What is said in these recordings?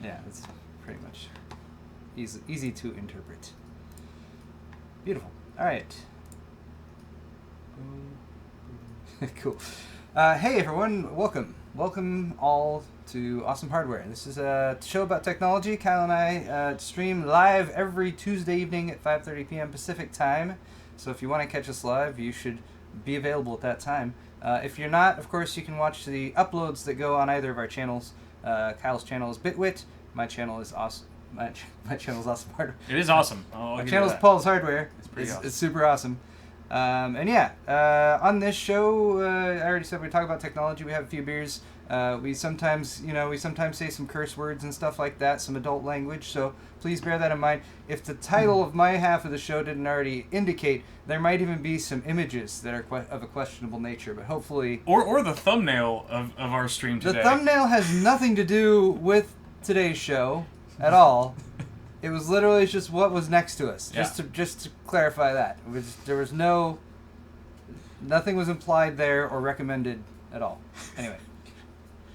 Yeah, it's pretty much easy to interpret. Beautiful. All right. Cool. Hey everyone, welcome all to Awesome Hardware. This is a show about technology. Kyle and I stream live every Tuesday evening at 5:30 p.m. Pacific time. So if you want to catch us live, you should be available at that time. If you're not, of course, you can watch the uploads that go on either of our channels. Kyle's channel is Bitwit. My channel is Awesome. My channel is Awesome Hardware. It is awesome. My channel is Paul's Hardware. It's pretty awesome. It's super awesome. On this show, I already said we talk about technology. We have a few beers. We sometimes say some curse words and stuff like that, some adult language. So please bear that in mind. If the title of my half of the show didn't already indicate, there might even be some images that are of a questionable nature. But hopefully, or the thumbnail of our stream today. The thumbnail has nothing to do with today's show at all. It was literally just what was next to us. Yeah. Just to clarify that. There was nothing was implied there or recommended at all. Anyway.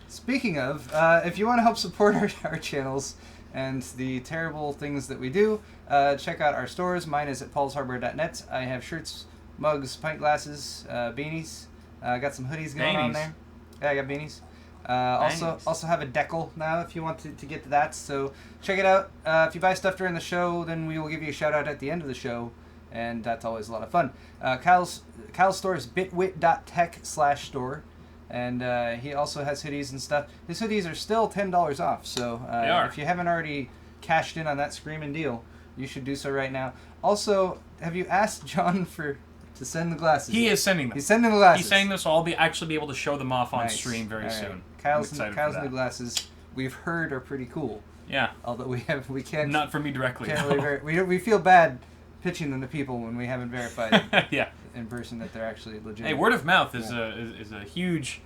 Speaking of, if you want to help support our channels and the terrible things that we do, check out our stores. Mine is at paulshardware.net. I have shirts, mugs, pint glasses, beanies. I got some hoodies going on there. Yeah, I got beanies. Also have a decal now if you want to get to that. So check it out. If you buy stuff during the show, then we will give you a shout out at the end of the show, and that's always a lot of fun. Kyle's store is bitwit.tech/store, and he also has hoodies and stuff. His hoodies are still $10 off. So if you haven't already cashed in on that screaming deal, you should do so right now. Also, have you asked John to send the glasses? He is sending them. He's sending the glasses. He's saying this, so I'll actually be able to show them off on Nice. stream very All right. soon. Kyle's new glasses, we've heard, are pretty cool. Yeah. Although we can't. Not for me directly. Can't No. really we feel bad pitching them to people when we haven't verified Yeah. in person that they're actually legit. Hey, word of mouth is a huge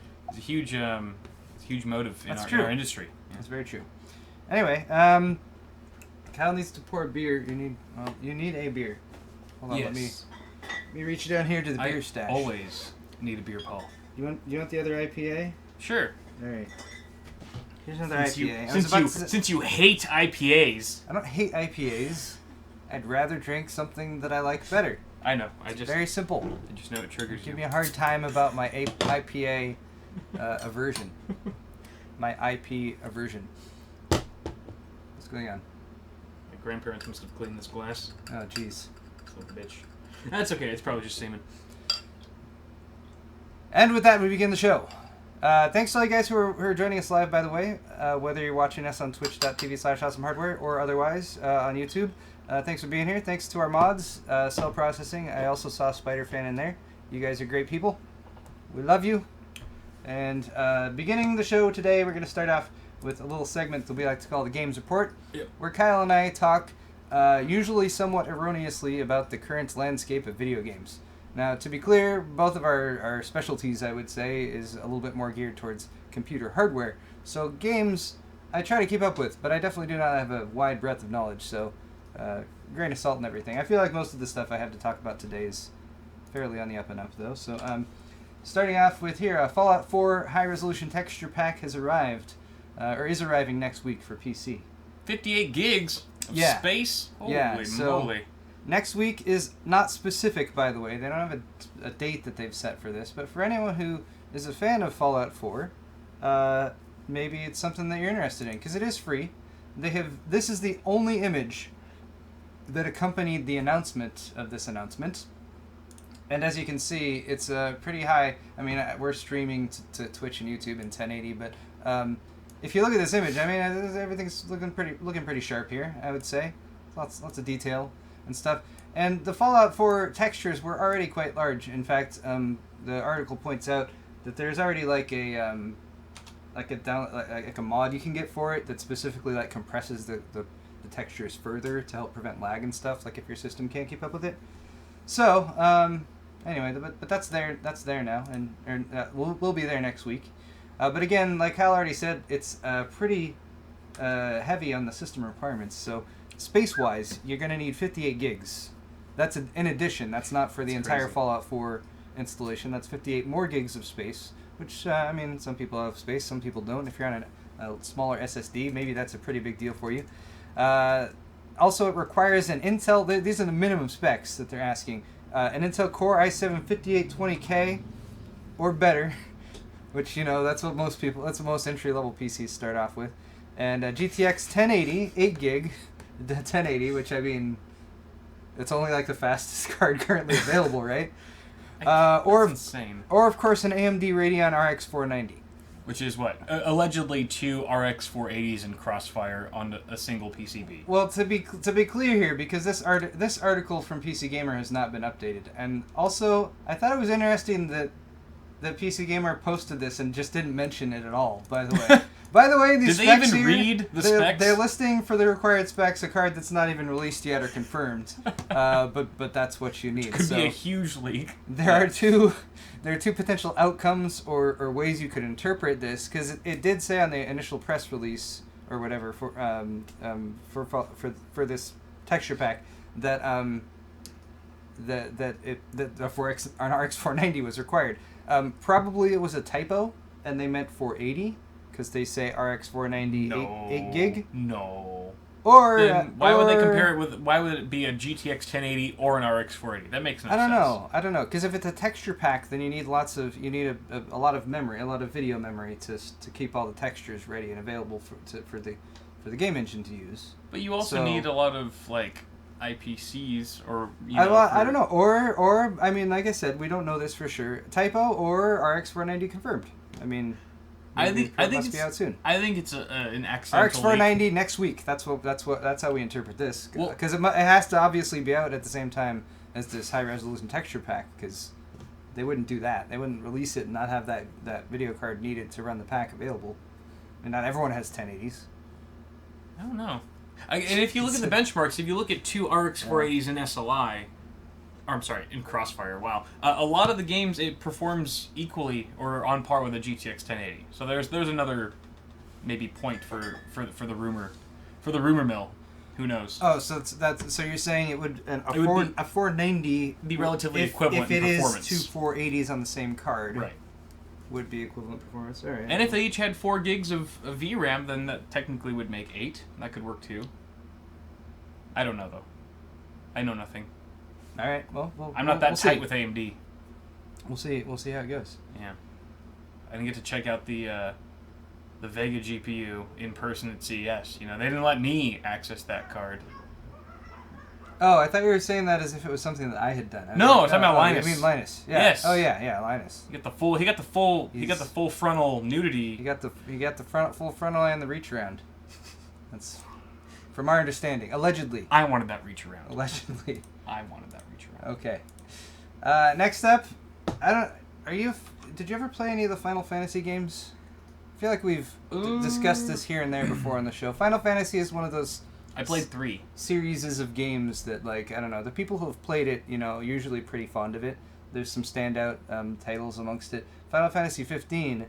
motive in our industry. Yeah. That's very true. Anyway, Kyle needs to pour beer. You need a beer. Hold on, Yes. let me reach down here to the beer stash. I always need a beer, Paul. You want the other IPA? Sure. All right. Here's another IPA. Since you hate IPAs. I don't hate IPAs. I'd rather drink something that I like better. I know. It's very simple. I just know it triggers you. Give me a hard time about my IPA aversion. My IP aversion. What's going on? My grandparents must have cleaned this glass. Oh, jeez. Son of a bitch. That's okay. It's probably just semen. And with that, we begin the show. Thanks to all you guys who are joining us live, by the way, whether you're watching us on twitch.tv/awesomehardware or otherwise on YouTube. Thanks for being here. Thanks to our mods, Cell Processing. I also saw Spider-Fan in there. You guys are great people. We love you. And beginning the show today, we're going to start off with a little segment that we like to call the Games Report, where Kyle and I talk, usually somewhat erroneously, about the current landscape of video games. Now, to be clear, both of our specialties, I would say, is a little bit more geared towards computer hardware. So games, I try to keep up with, but I definitely do not have a wide breadth of knowledge, so grain of salt and everything. I feel like most of the stuff I have to talk about today is fairly on the up and up, though. So starting off with here, Fallout 4 high-resolution texture pack has arrived, or is arriving next week for PC. 58 gigs of space? Holy moly. Next week is not specific, by the way. They don't have a date that they've set for this. But for anyone who is a fan of Fallout 4, maybe it's something that you're interested in, because it is free. This is the only image that accompanied the announcement of this announcement. And as you can see, it's pretty high. I mean, we're streaming to Twitch and YouTube in 1080, but if you look at this image, I mean, everything's looking pretty sharp here, I would say. Lots of detail and stuff. And the Fallout 4 textures were already quite large. In fact, the article points out that there's already like a mod you can get for it that specifically like compresses the textures further to help prevent lag and stuff, like if your system can't keep up with it. So anyway, but that's there now, and we'll be there next week. But again, like Hal already said, it's pretty heavy on the system requirements. So space-wise, you're going to need 58 gigs. That's in addition. That's not for the entire Fallout 4 installation. That's 58 more gigs of space, which, I mean, some people have space, some people don't. If you're on a smaller SSD. Maybe that's a pretty big deal for you. Also, it requires an Intel. These are the minimum specs that they're asking. An Intel Core i7-5820K or better, which that's what most entry-level PCs start off with, and GTX 1080 8 GB 1080, which I mean, it's only like the fastest card currently available, right? That's insane. Or of course an AMD Radeon RX 490. Which is what? Allegedly 2 RX 480s in Crossfire on a single PCB. Well, to be clear here, because this article from PC Gamer has not been updated, and also I thought it was interesting that PC Gamer posted this and just didn't mention it at all. By the way, these did specs they even read the specs? They're listing for the required specs a card that's not even released yet or confirmed. But that's what you need. Could be a huge leak. There are two potential outcomes or ways you could interpret this, because it did say on the initial press release or whatever for this texture pack that the 4X an RX 490 was required. Probably it was a typo and they meant 480 because they say RX 490 8 gig. No. Or then why would they compare it with? Why would it be a GTX 1080 or an RX 480? That makes no sense. I don't know. Because if it's a texture pack, then you need a lot of memory, a lot of video memory to keep all the textures ready and available for the game engine to use. But you also need a lot of like IPCs or I don't know. Or I mean, like I said, we don't know this for sure. Typo or RX 490 confirmed. I mean. I think it's be out soon. I think it's an accidental RX 490 next week. That's how we interpret this. Because it has to obviously be out at the same time as this high resolution texture pack. Because they wouldn't do that. They wouldn't release it and not have that video card needed to run the pack available. And not everyone has 1080s. I don't know. And if you look at the benchmarks, if you look at 2 RX 480s in SLI. Or, I'm sorry, in Crossfire. Wow, a lot of the games it performs equally or on par with a GTX 1080. So there's another maybe point for the rumor mill. Who knows? Oh, so you're saying it would a 490 be relatively equivalent if in performance. If it is 2 480s on the same card, right? Would be equivalent performance. All right. And if they each had 4 gigs of VRAM, then that technically would make 8. That could work too. I don't know though. I know nothing. All right. Well, I'm not that tight with AMD. We'll see. We'll see how it goes. Yeah, I didn't get to check out the Vega GPU in person at CES. They didn't let me access that card. Oh, I thought you were saying that as if it was something that I had done. No, I'm talking about Linus. I mean Linus. Yeah. Yes. Oh yeah, Linus. He got the full frontal nudity. He got the full frontal and the reach around. That's from our understanding. Allegedly. I wanted that reach around. Allegedly. I wanted that reach around. Okay. Next up, did you ever play any of the Final Fantasy games? I feel like we've discussed this here and there before on the show. Final Fantasy is one of those. I played 3 series of games that, like, I don't know, the people who have played it, usually pretty fond of it. There's some standout titles amongst it. Final Fantasy 15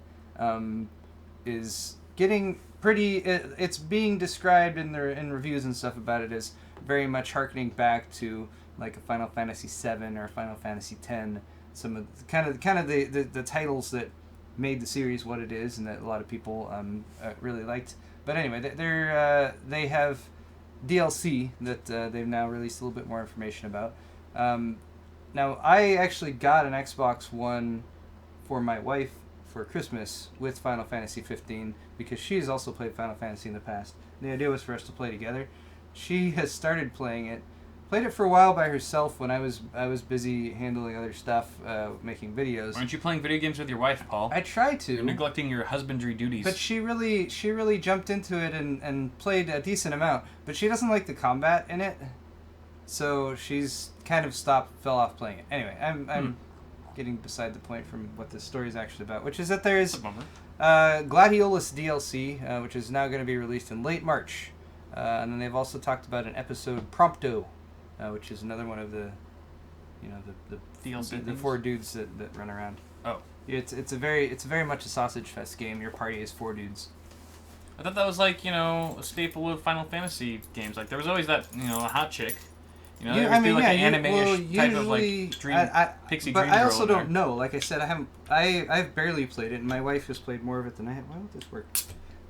is getting pretty. It's being described in reviews and stuff about it as very much harkening back to like a Final Fantasy 7 or Final Fantasy 10. Some of the titles that made the series what it is, and that a lot of people really liked. But anyway, they have DLC that they've now released a little bit more information about. Now, I actually got an Xbox One for my wife for Christmas with Final Fantasy 15 because she's also played Final Fantasy in the past. And the idea was for us to play together. She has started playing it. Played it for a while by herself when I was busy handling other stuff, making videos. Aren't you playing video games with your wife, Paul? I try to. You're neglecting your husbandry duties. But she really jumped into it and played a decent amount. But she doesn't like the combat in it, so she's kind of fell off playing it. Anyway, I'm getting beside the point from what this story is actually about, which is that there's Gladiolus DLC, which is now going to be released in late March. And then they've also talked about an episode Prompto, which is another one of the DLC the 4 dudes that run around. Oh, it's very much a sausage fest game. Your party is 4 dudes. I thought that was like a staple of Final Fantasy games. Like there was always that a hot chick. An anime-ish type of like dream pixie but dream I girl also in don't there. know. Like I said, I've barely played it, and my wife has played more of it than I have. Why won't this work?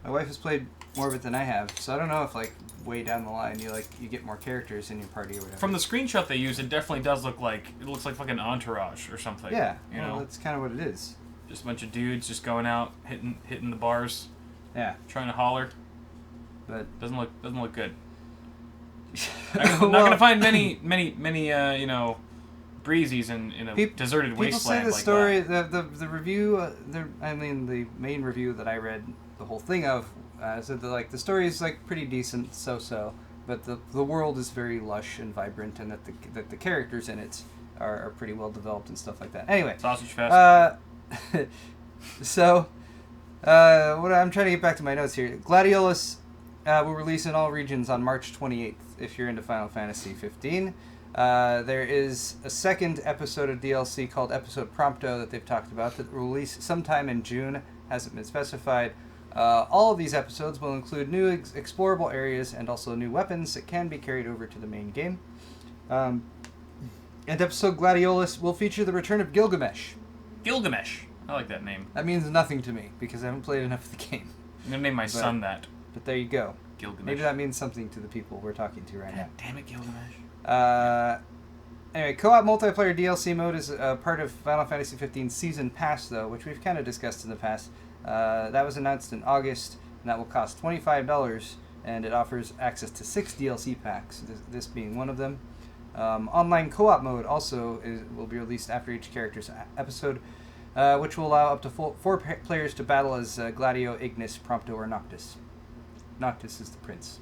My wife has played more of it than I have, so I don't know if like way down the line you get more characters in your party or whatever. From the screenshot they use, it definitely does look like fucking Entourage or something. Yeah, you well, know, that's kind of what it is. just a bunch of dudes just going out hitting the bars, Yeah, trying to holler. but Doesn't look good. I'm not gonna find many breezies in a deserted people wasteland say the like story, that. the review, the main review that I read the whole thing of said that like the story is like pretty decent, so, but the world is very lush and vibrant, and that the characters in it are pretty well developed and stuff like that. Anyway, Sausage Fest. So, what I'm trying to get back to my notes here. Gladiolus will release in all regions on March 28th. If you're into Final Fantasy 15. There is a second episode of DLC called Episode Prompto that they've talked about that will release sometime in June. Hasn't been specified. All of these episodes will include new explorable areas and also new weapons that can be carried over to the main game. And episode Gladiolus will feature the return of Gilgamesh. Gilgamesh. I like that name. That means nothing to me because I haven't played enough of the game. I'm gonna name my son that. But there you go. Gilgamesh. Maybe that means something to the people we're talking to right now. Damn it, Gilgamesh. Anyway, co-op multiplayer DLC mode is part of Final Fantasy 15 Season Pass, though, which we've kind of discussed in the past. That was announced in August, and that will cost $25, and it offers access to 6 DLC packs, this being one of them. Online co-op mode also will be released after each character's episode, which will allow up to 4 players to battle as Gladio, Ignis, Prompto, or Noctis. Noctis is the prince.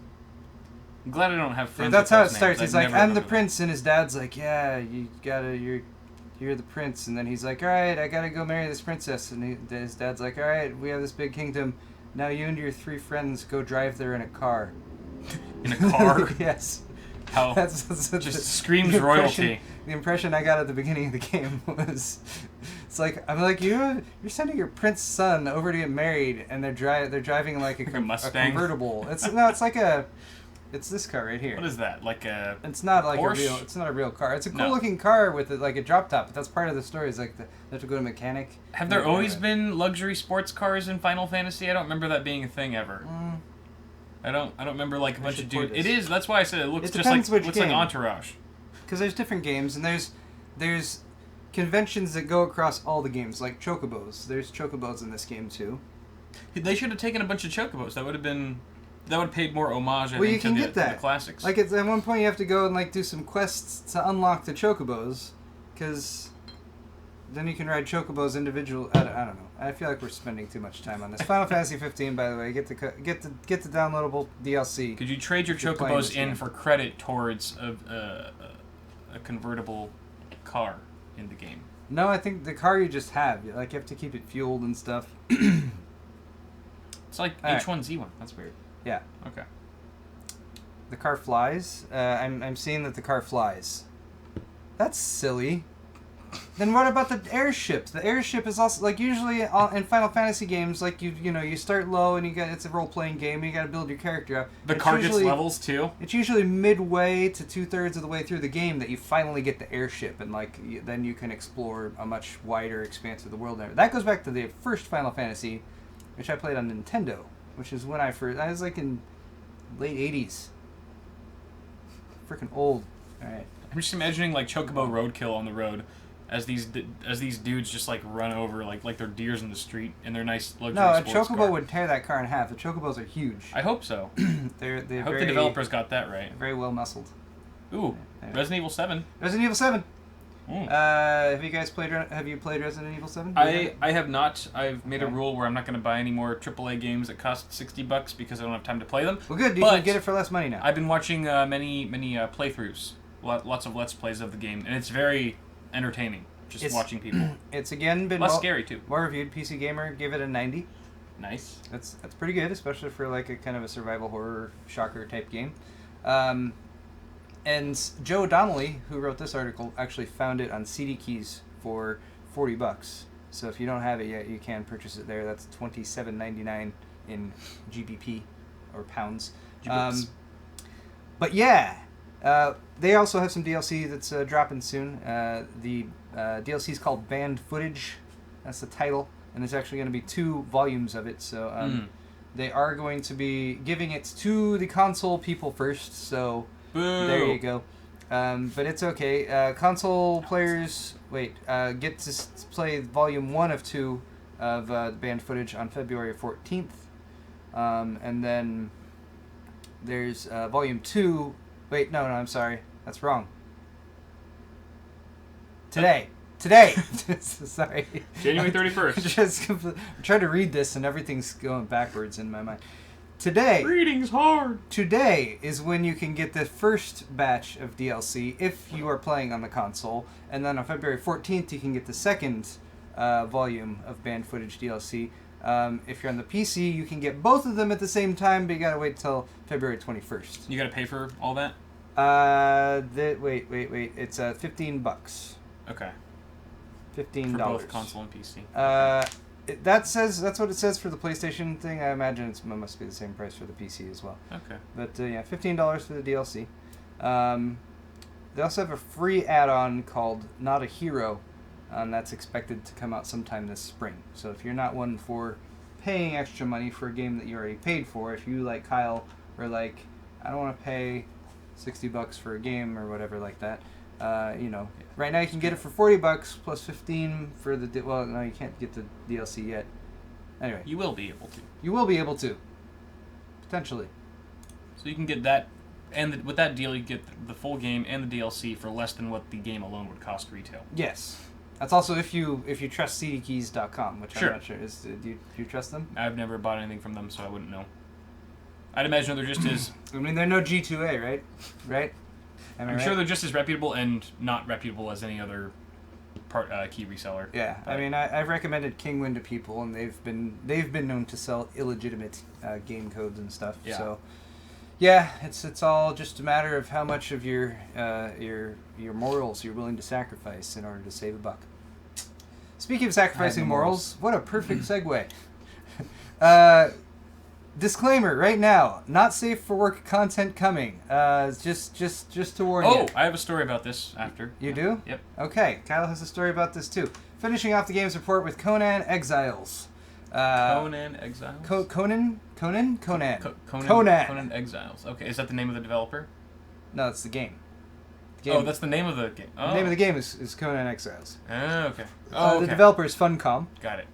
I'm glad I don't have friends. That's how it with those starts. names. He's I'd like, never "I'm the remember prince," and his dad's like, "Yeah, you're the prince." And then he's like, "All right, I gotta go marry this princess." And his dad's like, "All right, we have this big kingdom. Now you and your 3 friends go drive there in a car." In a car? Yes. How That's just screams royalty. The impression I got at the beginning of the game was, it's like I'm like you're sending your prince son over to get married, and they're driving like a Mustang? convertible. It's this car right here. What is that? Like a... It's not like Porsche? It's not a real car. It's a cool No. looking car with like a drop top. But that's part of the story. Is like they have to go to a mechanic. Have there always been luxury sports cars in Final Fantasy? I don't remember that being a thing ever. I don't remember like a bunch of dudes. It is. That's why I said it looks just like which game. Entourage. Because there's different games, and there's conventions that go across all the games, like chocobos. There's chocobos in this game too. They should have taken a bunch of chocobos. That would have paid more homage. I Well, you think, can to get the that. classics. Like at one point, you have to go and like do some quests to unlock the chocobos, because then you can ride chocobos individual. I don't know. I feel like we're spending too much time on this. Final Fantasy 15, by the way, get the downloadable DLC. Could you trade your if you're playing chocobos this in game. for credit towards a convertible car in the game? No, I think the car you just have, you have to keep it fueled and stuff. It's like All right. H1Z1. That's weird. Yeah. Okay. The car flies. I'm seeing that the car flies. That's silly. Then what about the airship? The airship is also like usually in Final Fantasy games, like you start low and it's a role playing game. And you got to build your character up. The It's car gets usually- levels too. It's usually midway to 2/3 of the way through the game that you finally get the airship, and then you can explore a much wider expanse of the world. That goes back to the first Final Fantasy, which I played on Nintendo, which is when I was like in late 80s. Freaking old. All right. I'm just imagining like Chocobo Roadkill on the road, as these dudes just like run over like they're deers in the street in their nice luxury No, a sports chocobo car. would tear that car in half. The chocobos are huge. I hope so. They're I hope very, the developers got that right. very well muscled. Ooh, Anyway. Resident Evil 7. Resident Evil 7. Mm. Have you played Resident Evil 7? I have not. I've made a rule where I'm not going to buy any more AAA games that cost $60 because I don't have time to play them. Well, good. You But can get it for less money now. I've been watching many playthroughs, lots of let's plays of the game, and it's very entertaining. Just watching people. It's again been Less scary too. more reviewed. PC Gamer gave it a 90. Nice. That's pretty good, especially for like a kind of a survival horror shocker type game. And Joe Donnelly, who wrote this article, actually found it on CD Keys for $40. So if you don't have it yet, you can purchase it there. That's $27.99 in GBP or pounds. Gibbets. But yeah, they also have some DLC that's dropping soon. The DLC is called Banned Footage. That's the title, and there's actually going to be 2 volumes of it. So they are going to be giving it to the console people first. So Boo. there you go. But it's okay. Console players get to play Volume 1 of 2 of the banned footage on February 14th. And then there's Volume 2. Wait, no, I'm sorry. That's wrong. Today. Sorry. January 31st. I'm trying to read this and everything's going backwards in my mind. Today. Reading's hard. Today is when you can get the first batch of DLC if you are playing on the console. And then on February 14th, you can get the second volume of banned footage DLC. If you're on the PC, you can get both of them at the same time, but you gotta wait till February 21st. You gotta pay for all that? Wait. It's $15. Okay. $15. For both console and PC. That's what it says for the PlayStation thing. I imagine it must be the same price for the PC as well. Okay. But yeah, $15 for the DLC. They also have a free add-on called Not a Hero, that's expected to come out sometime this spring. So if you're not one for paying extra money for a game that you already paid for, if you, like Kyle, are like, I don't want to pay $60 for a game or whatever like that, right now you can get it for $40 plus $15 for the... well, no, you can't get the DLC yet. Anyway. You will be able to. You will be able to. Potentially. So you can get that, and with that deal you get the full game and the DLC for less than what the game alone would cost retail. Yes. That's also if you trust cdkeys.com, which Sure. I'm not sure. Do you trust them? I've never bought anything from them, so I wouldn't know. I'd imagine they're just as... I mean, they're no G2A, right? Right? I'm sure they're just as reputable and not reputable as any other key reseller. Yeah, but I mean, I've recommended Kingwin to people, and they've been known to sell illegitimate game codes and stuff. Yeah. So, yeah, it's all just a matter of how much of your morals you're willing to sacrifice in order to save a buck. Speaking of sacrificing morals, what a perfect segue. Disclaimer right now: not safe for work content coming. Just to warn you. Oh, I have a story about this after. You do? Yep. Okay, Kyle has a story about this too. Finishing off the games report with Conan Exiles. Conan Exiles? Conan Exiles. Okay, is that the name of the developer? No, it's the game. Oh, that's the name of the game. Oh. The name of the game is Conan Exiles. Oh, okay. Oh, okay. The developer is Funcom. Got it.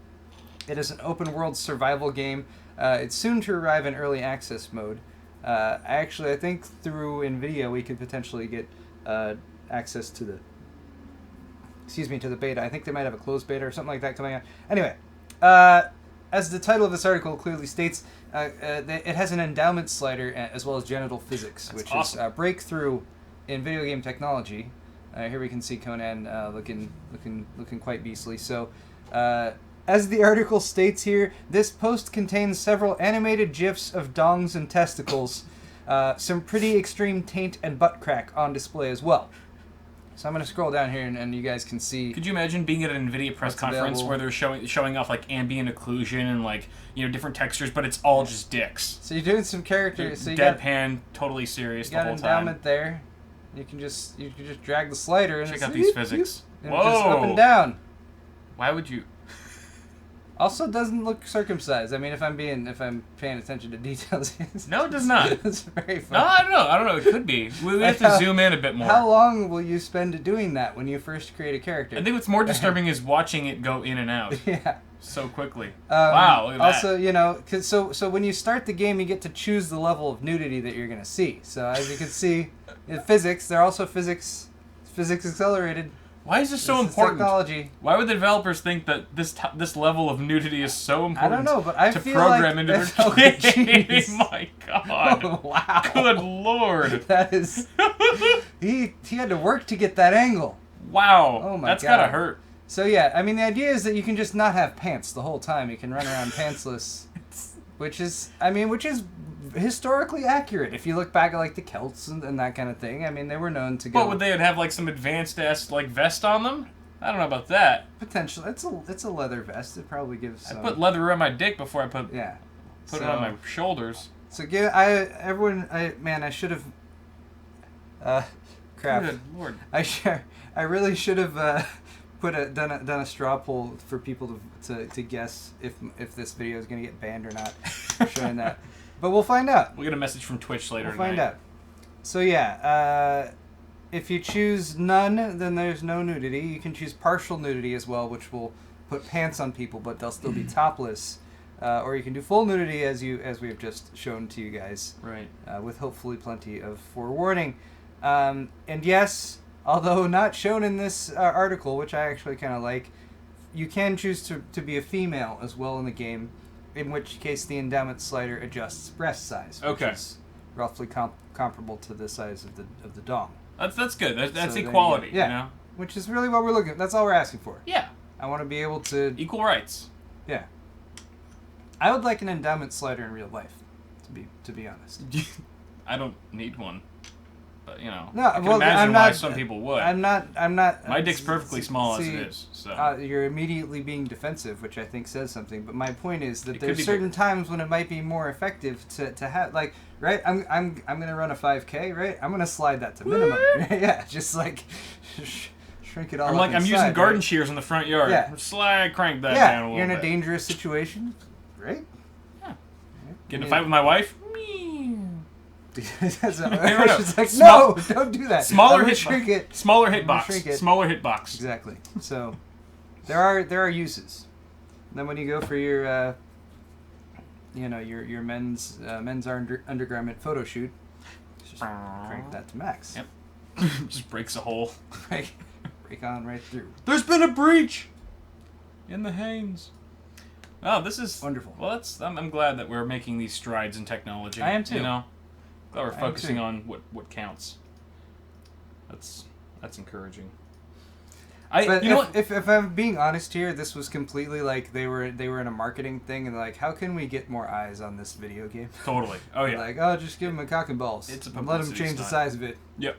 It is an open-world survival game. It's soon to arrive in early access mode. I think through NVIDIA we could potentially get access to the beta. I think they might have a closed beta or something like that coming out. Anyway, as the title of this article clearly states, it has an endowment slider as well as genital physics, That's which awesome. is a breakthrough in video game technology. Here we can see Conan looking quite beastly. So, as the article states here, this post contains several animated GIFs of dongs and testicles, some pretty extreme taint and butt crack on display as well. So I'm going to scroll down here and you guys can see. Could you imagine being at an NVIDIA press What's conference available? where they're showing off like ambient occlusion and like different textures, but it's all just dicks. So you're doing some characters. So you got Deadpan, totally serious the an whole endowment time. there. You can just drag the slider and Check it's out these physics. and it just up Whoa! and down. Why would you? Also, doesn't look circumcised. I mean, if I'm paying attention to details, No, it does not. It's very No, fun. I don't know. It could be. We have to zoom in a bit more. How long will you spend doing that when you first create a character? I think what's more disturbing is watching it go in and out Yeah. so quickly. Wow, look at also, that. cause so when you start the game, you get to choose the level of nudity that you're gonna see. So as you can see, in physics, they're also physics accelerated. Why is this so This is important? technology. Why would the developers think that this level of nudity is so important? I don't know, but I to feel program like into that's their how game. genius. My God! Oh, wow. Good Lord! That is. He had to work to get that angle. Wow! Oh my That's God. gotta hurt. So yeah, I mean the idea is that you can just not have pants the whole time. You can run around pantsless, which is historically accurate. If you look back at like the Celts and that kind of thing, I mean they were known to go. What would they have like some advanced ass like vest on them? I don't know about that. Potential. It's a leather vest. It probably gives. I Some, put leather around my dick before I put Yeah. it on my shoulders. So I should have. Crap. Good Lord! I really should have done a straw poll for people to guess if this video is gonna get banned or not. for showing that. But we'll find out. We'll get a message from Twitch later We'll tonight. find out. So yeah, if you choose none, then there's no nudity. You can choose partial nudity as well, which will put pants on people, but they'll still be topless. Or you can do full nudity, as we have just shown to you guys, Right. with hopefully plenty of forewarning. And yes, although not shown in this article, which I actually kind of like, you can choose to be a female as well in the game, in which case the endowment slider adjusts breast size, which Okay. is roughly comparable to the size of the dong. That's good. That's So there you go. equality. Yeah. You know. Which is really what we're looking. That's all we're asking for. Yeah. I want to be able to. Equal rights. Yeah. I would like an endowment slider in real life, to be honest. I don't need one, but you know. No, I can well, imagine I'm why not. some people would. I'm not. My dick's perfectly small as see, it is. So. You're immediately being defensive, which I think says something. But my point is that It could there's be certain bigger. times when it might be more effective to have, like, right. I'm gonna run a 5K, right? I'm gonna slide that to minimum. Yeah, just like shrink it all. I'm up like I'm inside, using garden right? shears in the front yard. Yeah. Slide, crank that Yeah, down a little you're in a bit. dangerous situation, right? Get in a fight with my wife. That's No, she's like, Small- no, don't do that. Smaller I'm gonna hit, shrink it. smaller I'm gonna hitbox, shrink it. smaller hitbox. Exactly. So there are uses. And then when you go for your your men's undergarment photo shoot, just crank that to max. Yep. Just breaks a hole. Break on right through. There's been a breach in the Hanes. Oh, this is Wonderful. Well, I'm glad that we're making these strides in technology. I am too. You know, glad we're I am focusing too. on what counts. That's encouraging. But You know what? if I'm being honest here, this was completely like they were in a marketing thing and like, how can we get more eyes on this video game? Totally. Oh yeah. Like, oh, just give them a cock and balls. It's a and let them publicity change the stunt. size of it, Yep.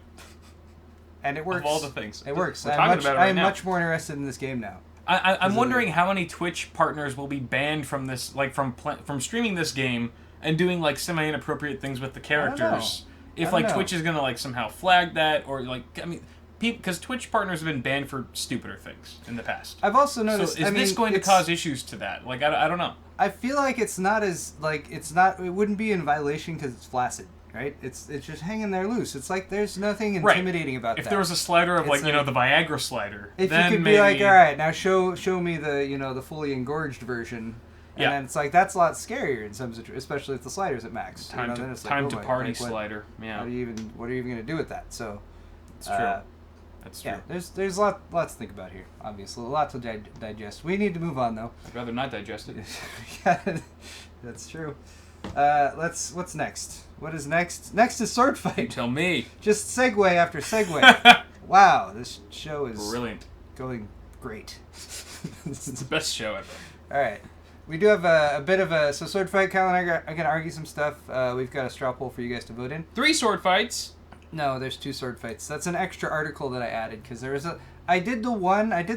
and it works. Of all the things. It works. We're talking about it right I'm now. much more interested in this game now. I'm of wondering it. how many Twitch partners will be banned from this, like from streaming this game and doing like semi-inappropriate things with the characters. I If don't like know. Twitch is gonna like somehow flag that, or like I mean, because Twitch partners have been banned for stupider things in the past. I've also So noticed. is this going to cause issues to that? Like I don't know. I feel like it's not as like it's not. It wouldn't be in violation because it's flaccid, right? It's just hanging there loose. It's like there's nothing Right. intimidating about If that. there was a slider of It's like the Viagra slider, if then you could maybe, be like, all right, now show me the the fully engorged version. And Yeah. then it's like that's a lot scarier in some situations, especially if the slider's at max. time then to it's like, time oh to my- party like, what- slider. Yeah, What are you even gonna do with that? So it's true. That's true. yeah, there's lots to think about here. Obviously, a lot to digest. We need to move on though. I'd rather not digest it. Yeah, that's true. What's next? What is next? Next is sword You fight. tell me. Just segue after segue. Wow, this show is Brilliant. going great. It's the best show ever. All right. We do have a bit of a sword fight. Kyle and I are going to argue some stuff. We've got a straw poll for you guys to vote in. 3 sword fights. No, there's 2 sword fights. That's an extra article that I added because there was I did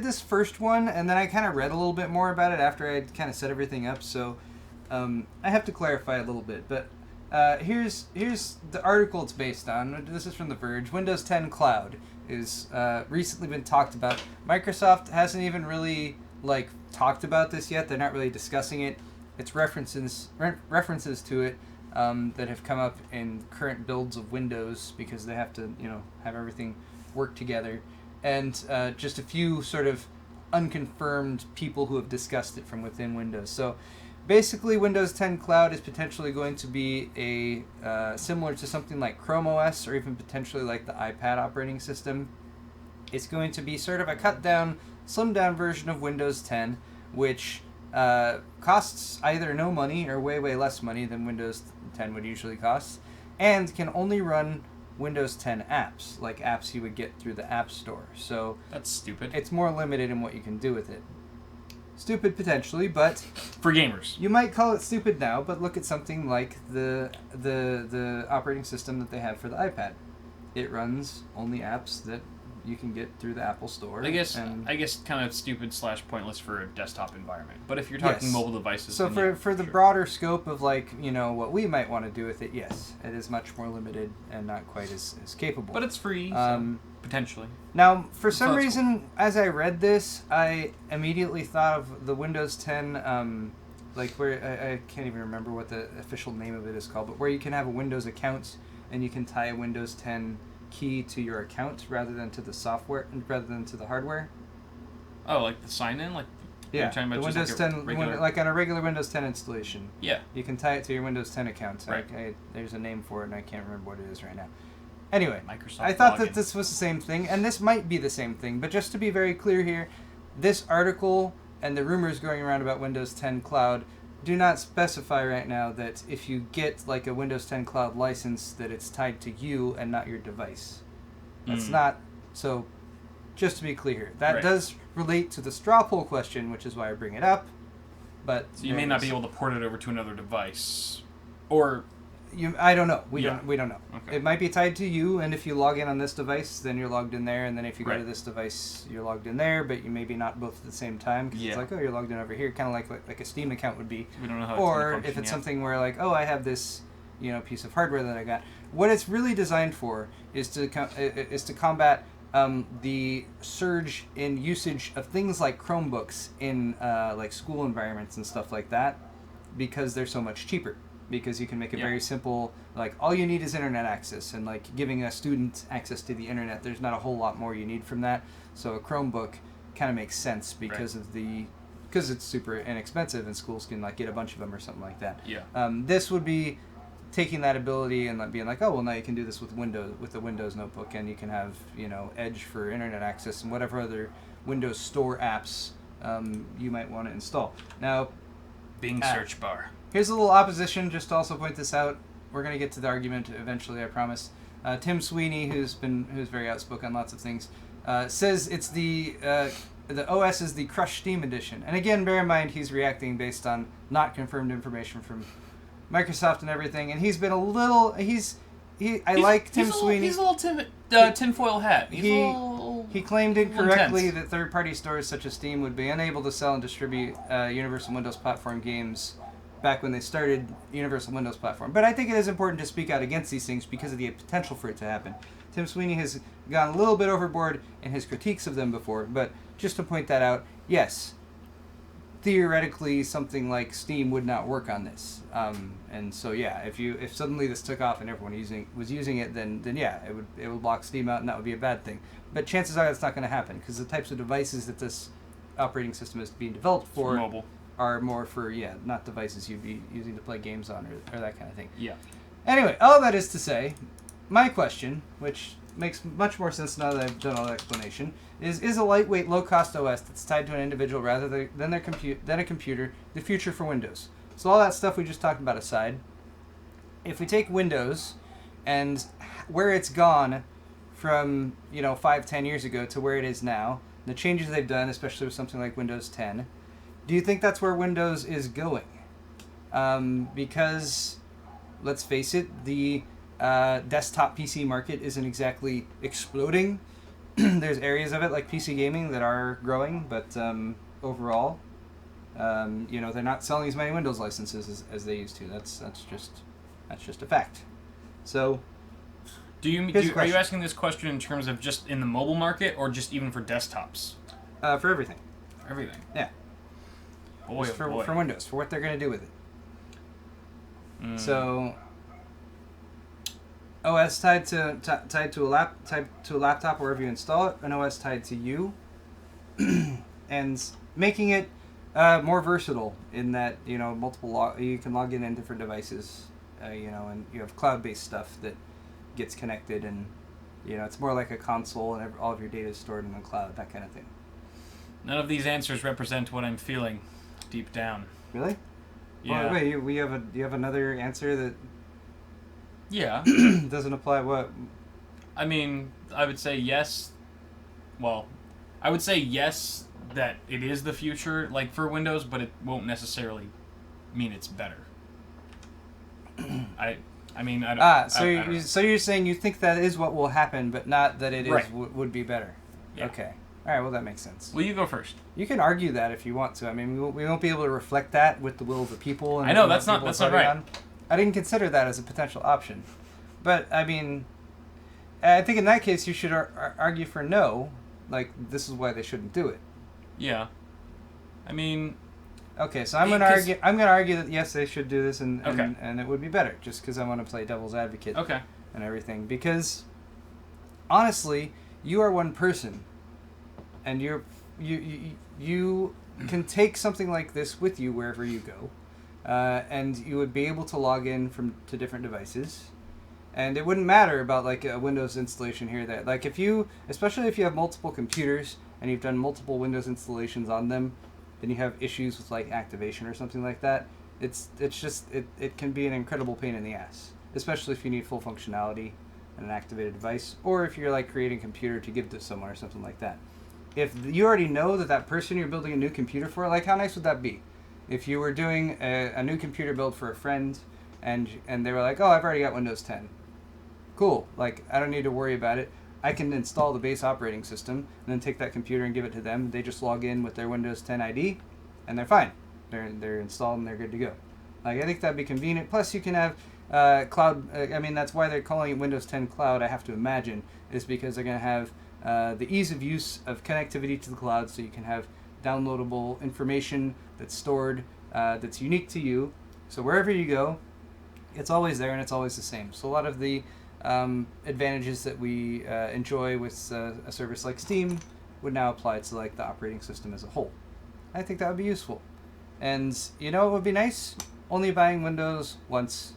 this first one, and then I kind of read a little bit more about it after I kind of set everything up. So I have to clarify a little bit. But here's the article it's based on. This is from The Verge. Windows 10 Cloud is recently been talked about. Microsoft hasn't even really talked about this yet. They're not really discussing it. It's references to it that have come up in current builds of Windows because they have to have everything work together, and just a few sort of unconfirmed people who have discussed it from within Windows. So basically, Windows 10 Cloud is potentially going to be a similar to something like Chrome OS or even potentially like the iPad operating system. It's going to be sort of a cut down, slimmed down version of Windows 10, which costs either no money or way less money than Windows 10 would usually cost, and can only run Windows 10 apps, like apps you would get through the App Store. So That's stupid. it's more limited in what you can do with it. Stupid potentially, but For gamers. you might call it stupid now, but look at something like the operating system that they have for the iPad. It runs only apps that you can get through the Apple Store. I guess and kind of stupid / pointless for a desktop environment. But if you're talking Yes. mobile devices, so then for the sure. broader scope of what we might want to do with it, yes, it is much more limited and not quite as capable. But it's free, so Um, potentially. Now, for some that's reason, as I read this, I immediately thought of the Windows 10 like where I can't even remember what the official name of it is called, but where you can have a Windows account and you can tie a Windows 10 key to your account rather than to the software, rather than to the hardware. Oh, like the sign-in? Like, Yeah, you're talking about the just Windows like a 10, regular... like on a regular Windows 10 installation. Yeah. You can tie it to your Windows 10 account. Right. There's a name for it, and I can't remember what it is right now. Anyway, Microsoft I thought login. that this was the same thing, and this might be the same thing, but just to be very clear here, this article and the rumors going around about Windows 10 Cloud do not specify right now that if you get like a Windows 10 Cloud license that it's tied to you and not your device. That's not, so just to be clear, that Right. does relate to the straw poll question, which is why I bring it up, but... So you may not be able to port it over to another device. Or... I don't know. We Yeah. don't know. Okay. It might be tied to you, and if you log in on this device, then you're logged in there, and then if you go to Right. this device, you're logged in there, but you maybe not both at the same time. 'Cause Yeah. it's like, oh, you're logged in over here, kind of like a Steam account would be. We don't know how Or it's going to if function it's yet. something where like, oh, I have this, piece of hardware that I got. What it's really designed for is to combat the surge in usage of things like Chromebooks in like school environments and stuff like that, because they're so much cheaper. Because you can make it Yeah. very simple, like all you need is internet access, and like giving a student access to the internet, there's not a whole lot more you need from that. So a Chromebook kind of makes sense because because it's super inexpensive, and schools can like get a bunch of them or something like that. Yeah. This would be taking that ability and like being like, oh well, now you can do this with the Windows notebook, and you can have Edge for internet access and whatever other Windows Store apps you might want to install. Now, Bing search bar. here's a little opposition, just to also point this out. We're going to get to the argument eventually, I promise. Tim Sweeney, who's very outspoken on lots of things, says it's the OS is the Crush Steam edition. And again, bear in mind he's reacting based on not confirmed information from Microsoft and everything. And he's been a little I like Tim Sweeney. He's a little tinfoil hat. He's a little... He claimed little incorrectly intense. that third-party stores such as Steam would be unable to sell and distribute Universal Windows Platform games back when they started Universal Windows Platform. But I think it is important to speak out against these things because of the potential for it to happen. Tim Sweeney has gone a little bit overboard in his critiques of them before, but just to point that out, yes, theoretically something like Steam would not work on this. And so yeah, if suddenly this took off and everyone was using it, then yeah, it would block Steam out, and that would be a bad thing. But chances are that's not going to happen, because the types of devices that this operating system is being developed for mobile. are more for not devices you'd be using to play games on or that kind of thing. Yeah. Anyway, all that is to say, my question, which makes much more sense now that I've done all the explanation, is a lightweight, low-cost OS that's tied to an individual rather than a computer the future for Windows? So all that stuff we just talked about aside, if we take Windows and where it's gone from 5-10 years ago to where it is now, the changes they've done, especially with something like Windows 10, do you think that's where Windows is going? Because, let's face it, the desktop PC market isn't exactly exploding. There's areas of it, like PC gaming, that are growing, but overall, they're not selling as many Windows licenses as they used to. That's just a fact. So, Are you question. asking this question in terms of just in the mobile market, or just even for desktops? for everything. Everything. Yeah. Boy, Just oh boy. for Windows, for what they're going to do with it. So, OS tied to a laptop wherever you install it, an OS tied to you, and making it more versatile in that multiple you can log in different devices, and you have cloud-based stuff that gets connected, and it's more like a console, and all of your data is stored in the cloud, that kind of thing. None of these answers represent what I'm feeling deep down. Really? Yeah. Well, wait, you have another answer that Yeah. doesn't apply? What? I mean, I would say yes. Well, I would say yes that it is the future, like for Windows, but it won't necessarily mean it's better. I mean, I don't. So you're saying you think that is what will happen, but not that it is Right. would be better. Yeah. Okay. All right. Well, that makes sense. Well, you go first. You can argue that if you want to. I mean, we won't be able to reflect that with the will of the people. And I know, what that's not- people that's are not right. voting on. I didn't consider that as a potential option, but I mean, I think in that case you should argue for no. Like, this is why they shouldn't do it. Yeah. I mean, Okay, so I'm gonna Because- argue. I'm gonna argue that yes, they should do this, and Okay. and it would be better, just because I want to play devil's advocate Okay. and everything. Because honestly, you are one person, and you can take something like this with you wherever you go, and you would be able to log in to different devices. And it wouldn't matter about like a Windows installation here there. Like if you, especially if you have multiple computers and you've done multiple Windows installations on them, then you have issues with like activation or something like that. It's just it can be an incredible pain in the ass, especially if you need full functionality and an activated device, or if you're like creating a computer to give to someone or something like that. If you already know that person you're building a new computer for, like how nice would that be? If you were doing a new computer build for a friend, and they were like, oh, I've already got Windows 10. Cool. Like, I don't need to worry about it. I can install the base operating system and then take that computer and give it to them. They just log in with their Windows 10 ID, and they're fine. They're installed and they're good to go. Like, I think that'd be convenient. Plus, you can have cloud. I mean, that's why they're calling it Windows 10 Cloud. I have to imagine is because they're going to have the ease of use of connectivity to the cloud, so you can have downloadable information that's stored that's unique to you. So wherever you go, it's always there and it's always the same. So a lot of the advantages that we enjoy with a service like Steam would now apply to like the operating system as a whole. I think that would be useful. And you know what would be nice? Only buying Windows once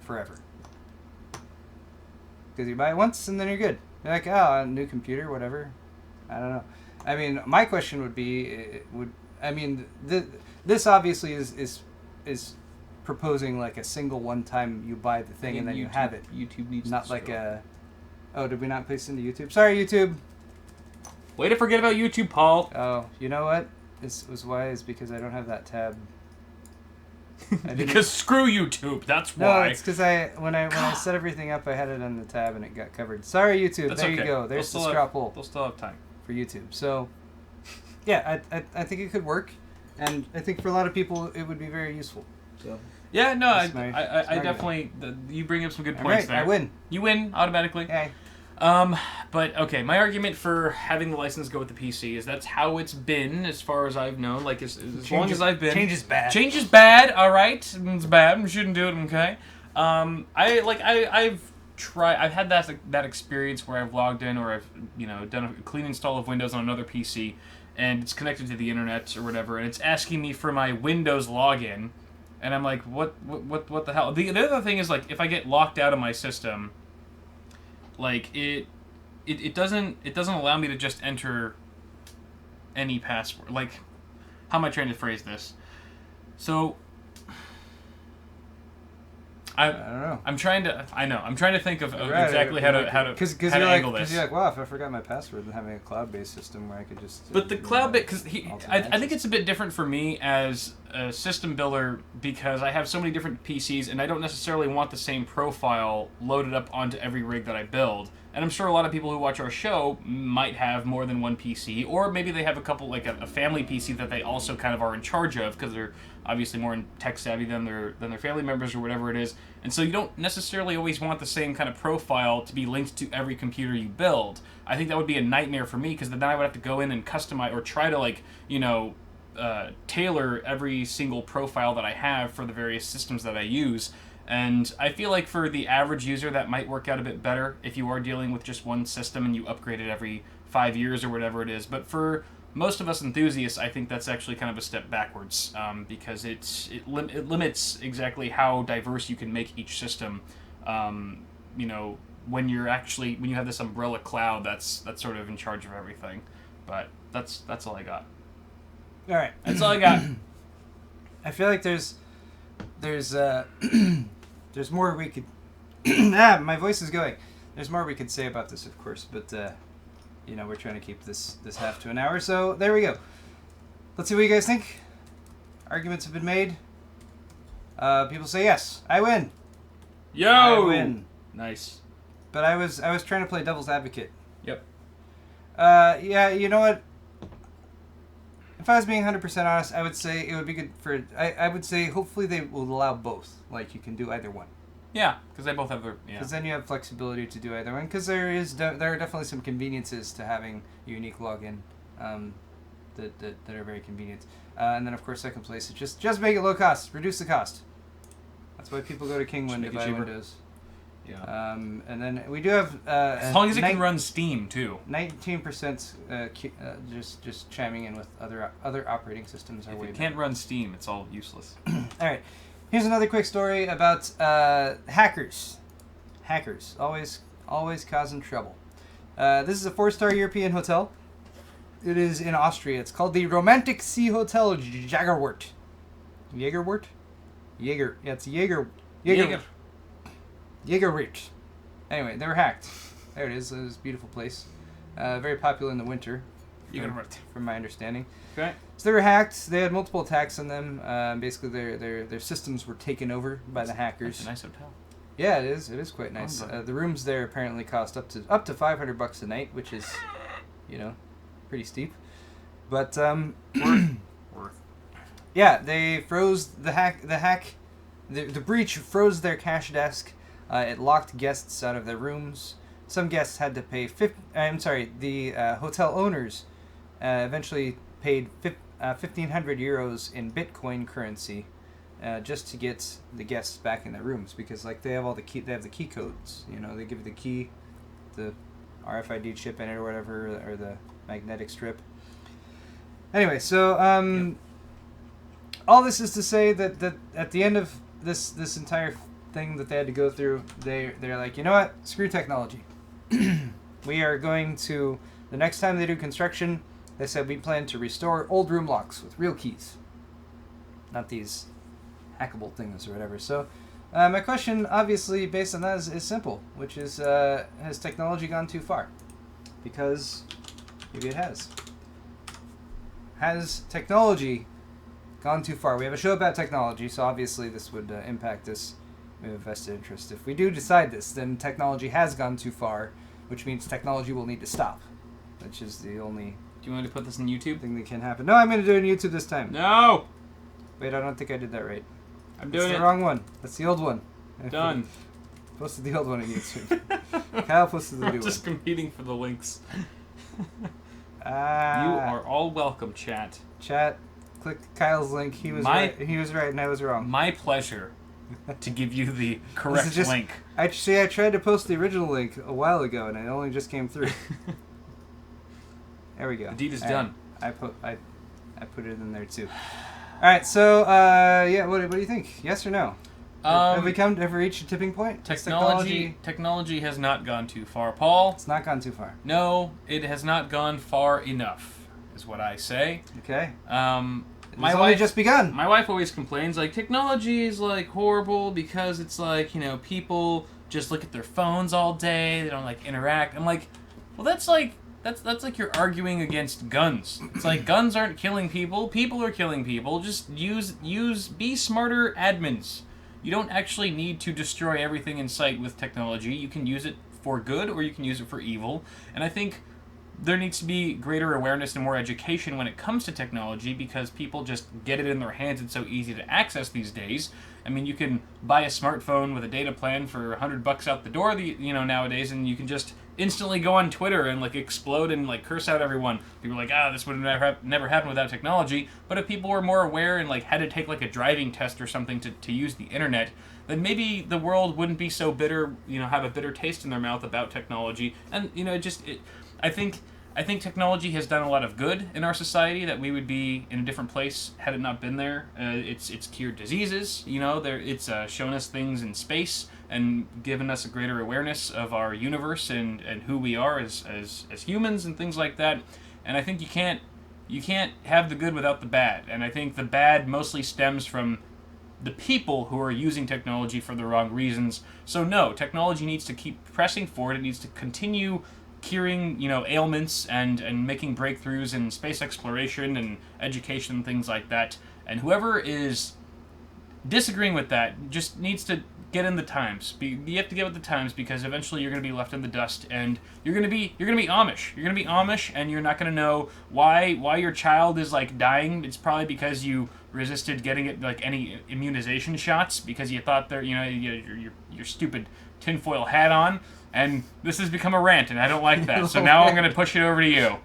forever. Because you buy it once and then you're good. You're like, oh, a new computer, whatever. I don't know. I mean, my question would be, this obviously is proposing like a single one time you buy the thing and then you have it. YouTube needs Not to like scroll. a. Oh, did we not place into YouTube? Sorry, YouTube. Way to forget about YouTube, Paul. Oh, you know what? This was why is because I don't have that tab. I didn't- Because screw YouTube. That's no, why. it's because when I set everything up, I had it on the tab and it got covered. Sorry, YouTube. That's there okay. you go. There's the They'll still straw have- poll They'll still have time. for YouTube. So, yeah, I think it could work, and I think for a lot of people it would be very useful. So. Yeah, no, That's I my argument. definitely. You bring up some good All points right, there. I win. You win automatically. Yay. But okay, my argument for having the license go with the PC is that's how it's been as far as I've known. Like as long as I've been. Change is bad. Change is bad. All right, it's bad. We shouldn't do it. Okay. I've tried. I've had that experience where I've logged in or I've done a clean install of Windows on another PC, and it's connected to the internet or whatever, and it's asking me for my Windows login, and I'm like, what the hell? The other thing is like if I get locked out of my system. Like it doesn't allow me to just enter any password. Like, how am I trying to phrase this? So I don't know. I'm trying to think of Right, exactly how to because how to you're angle like, this. you're like, wow, if I forgot my password, then having a cloud-based system where I could just. But the cloud bit, because I think access. it's a bit different for me as a system builder because I have so many different PCs and I don't necessarily want the same profile loaded up onto every rig that I build. And I'm sure a lot of people who watch our show might have more than one PC, or maybe they have a couple, like a family PC that they also kind of are in charge of because they're obviously more tech savvy than their family members or whatever it is. And so you don't necessarily always want the same kind of profile to be linked to every computer you build. I think that would be a nightmare for me because then I would have to go in and customize or try to tailor every single profile that I have for the various systems that I use. And I feel like for the average user that might work out a bit better if you are dealing with just one system and you upgrade it every 5 years or whatever it is. But for most of us enthusiasts, I think that's actually kind of a step backwards because it limits exactly how diverse you can make each system. When you have this umbrella cloud that's sort of in charge of everything. But that's all I got. All right. That's all I got. I feel like there's more we could. My voice is going. There's more we could say about this, of course, but we're trying to keep this half to an hour, so there we go. Let's see what you guys think. Arguments have been made. People say yes, I win. Yo! I win. Nice. But I was trying to play devil's advocate. Yep. Yeah, you know what? If I was being 100% honest, I would say it would be good for. I would say hopefully they will allow both. Like you can do either one. Yeah, because they both have their. Yeah. Because then you have flexibility to do either one. Because there are definitely some conveniences to having a unique login. that are very convenient. And then of course second place is just make it low cost, reduce the cost. That's why people go to Kingwin to buy Windows. Yeah. And then we do have as long as it can run Steam too. 19% just chiming in with other operating systems. If it can't run Steam, it's all useless. All right, here's another quick story about hackers. Hackers always causing trouble. This is a 4-star European hotel. It is in Austria. It's called the Romantic Sea Hotel Jagerwort. Jagerwort? Jaeger. Yeah, it's Jaeger. Jagerwort. Anyway, they were hacked. There it is. It was a beautiful place. Very popular in the winter. From my understanding. Okay. So they were hacked. They had multiple attacks on them. Basically, their systems were taken over by the hackers. That's a nice hotel. Yeah, it is. It is quite nice. The rooms there apparently cost up to $500 a night, which is, pretty steep. But Worth. Yeah, they froze the breach froze their cash desk. It locked guests out of their rooms. Some guests had to pay the hotel owners eventually paid 1,500 euros in Bitcoin currency just to get the guests back in their rooms, because they have the key codes. They give you the key, the RFID chip in it or whatever, or the magnetic strip. Anyway, so all this is to say that at the end of this entire thing that they had to go through, they're like, you know what? Screw technology. We are going to, the next time they do construction, they said we plan to restore old room locks with real keys, not these hackable things or whatever. So my question, obviously, based on that is simple, which is, has technology gone too far? Because maybe it has. Has technology gone too far? We have a show about technology, so obviously this would impact us. We have a vested interest. If we do decide this, then technology has gone too far, which means technology will need to stop, which is the only... Do you want me to put this on YouTube? Thing that can happen. No, I'm going to do it on YouTube this time. No! Wait, I don't think I did that right. I'm doing it. That's the wrong one. That's the old one. Done. Posted the old one on YouTube. Kyle posted the new one. I'm just competing for the links. You Ah. are all welcome, chat. Chat, click Kyle's link. He was right. He was right, and I was wrong. My pleasure to give you the correct link. I tried to post the original link a while ago, and it only just came through. There we go. The deed is All done. Right. I put it in there too. All right. So yeah, what do you think? Yes or no? Have we reached a tipping point? Technology has not gone too far, Paul. It's not gone too far. No, it has not gone far enough, is what I say. Okay. My only wife just begun. My wife always complains, technology is, horrible because it's, people just look at their phones all day, they don't, interact. I'm like, well, that's like you're arguing against guns. It's like, guns aren't killing people are killing people. Just be smarter admins. You don't actually need to destroy everything in sight with technology. You can use it for good or you can use it for evil. And I think there needs to be greater awareness and more education when it comes to technology, because people just get it in their hands. It's so easy to access these days. I mean, you can buy a smartphone with a data plan for $100 out the door, nowadays, and you can just instantly go on Twitter and explode and curse out everyone. People are like, this would have never happened without technology. But if people were more aware and had to take a driving test or something to use the internet, then maybe the world wouldn't be so bitter, have a bitter taste in their mouth about technology. And I think technology has done a lot of good in our society, that we would be in a different place had it not been there. It's cured diseases, it's shown us things in space and given us a greater awareness of our universe and who we are as humans and things like that. And I think you can't have the good without the bad. And I think the bad mostly stems from the people who are using technology for the wrong reasons. So no, technology needs to keep pressing forward. It needs to continue curing, ailments and making breakthroughs in space exploration and education and things like that. And whoever is disagreeing with that just needs to get in the times. You have to get with the times, because eventually you're going to be left in the dust, and you're going to be Amish. You're going to be Amish, and you're not going to know why your child is dying. It's probably because you resisted getting it any immunization shots because you thought you had your stupid tinfoil hat on. And this has become a rant, and I don't like that. So now I'm going to push it over to you.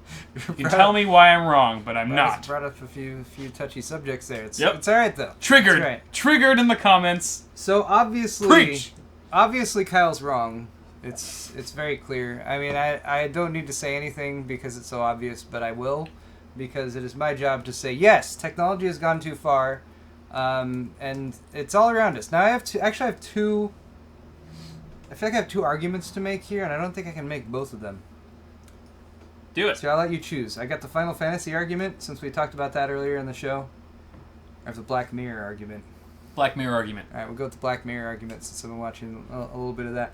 You can tell me why I'm wrong, but I'm not. Brought up a few touchy subjects there. It's all right though. Triggered. It's all right. Triggered in the comments. So obviously, Preach. Obviously Kyle's wrong. It's very clear. I mean, I don't need to say anything because it's so obvious, but I will, because it is my job to say yes. Technology has gone too far, and it's all around us. Now I have two. I feel like I have two arguments to make here, and I don't think I can make both of them. Do it. So I'll let you choose. I got the Final Fantasy argument, since we talked about that earlier in the show. I have the Black Mirror argument. Black Mirror argument. All right, we'll go with the Black Mirror argument since I've been watching a little bit of that.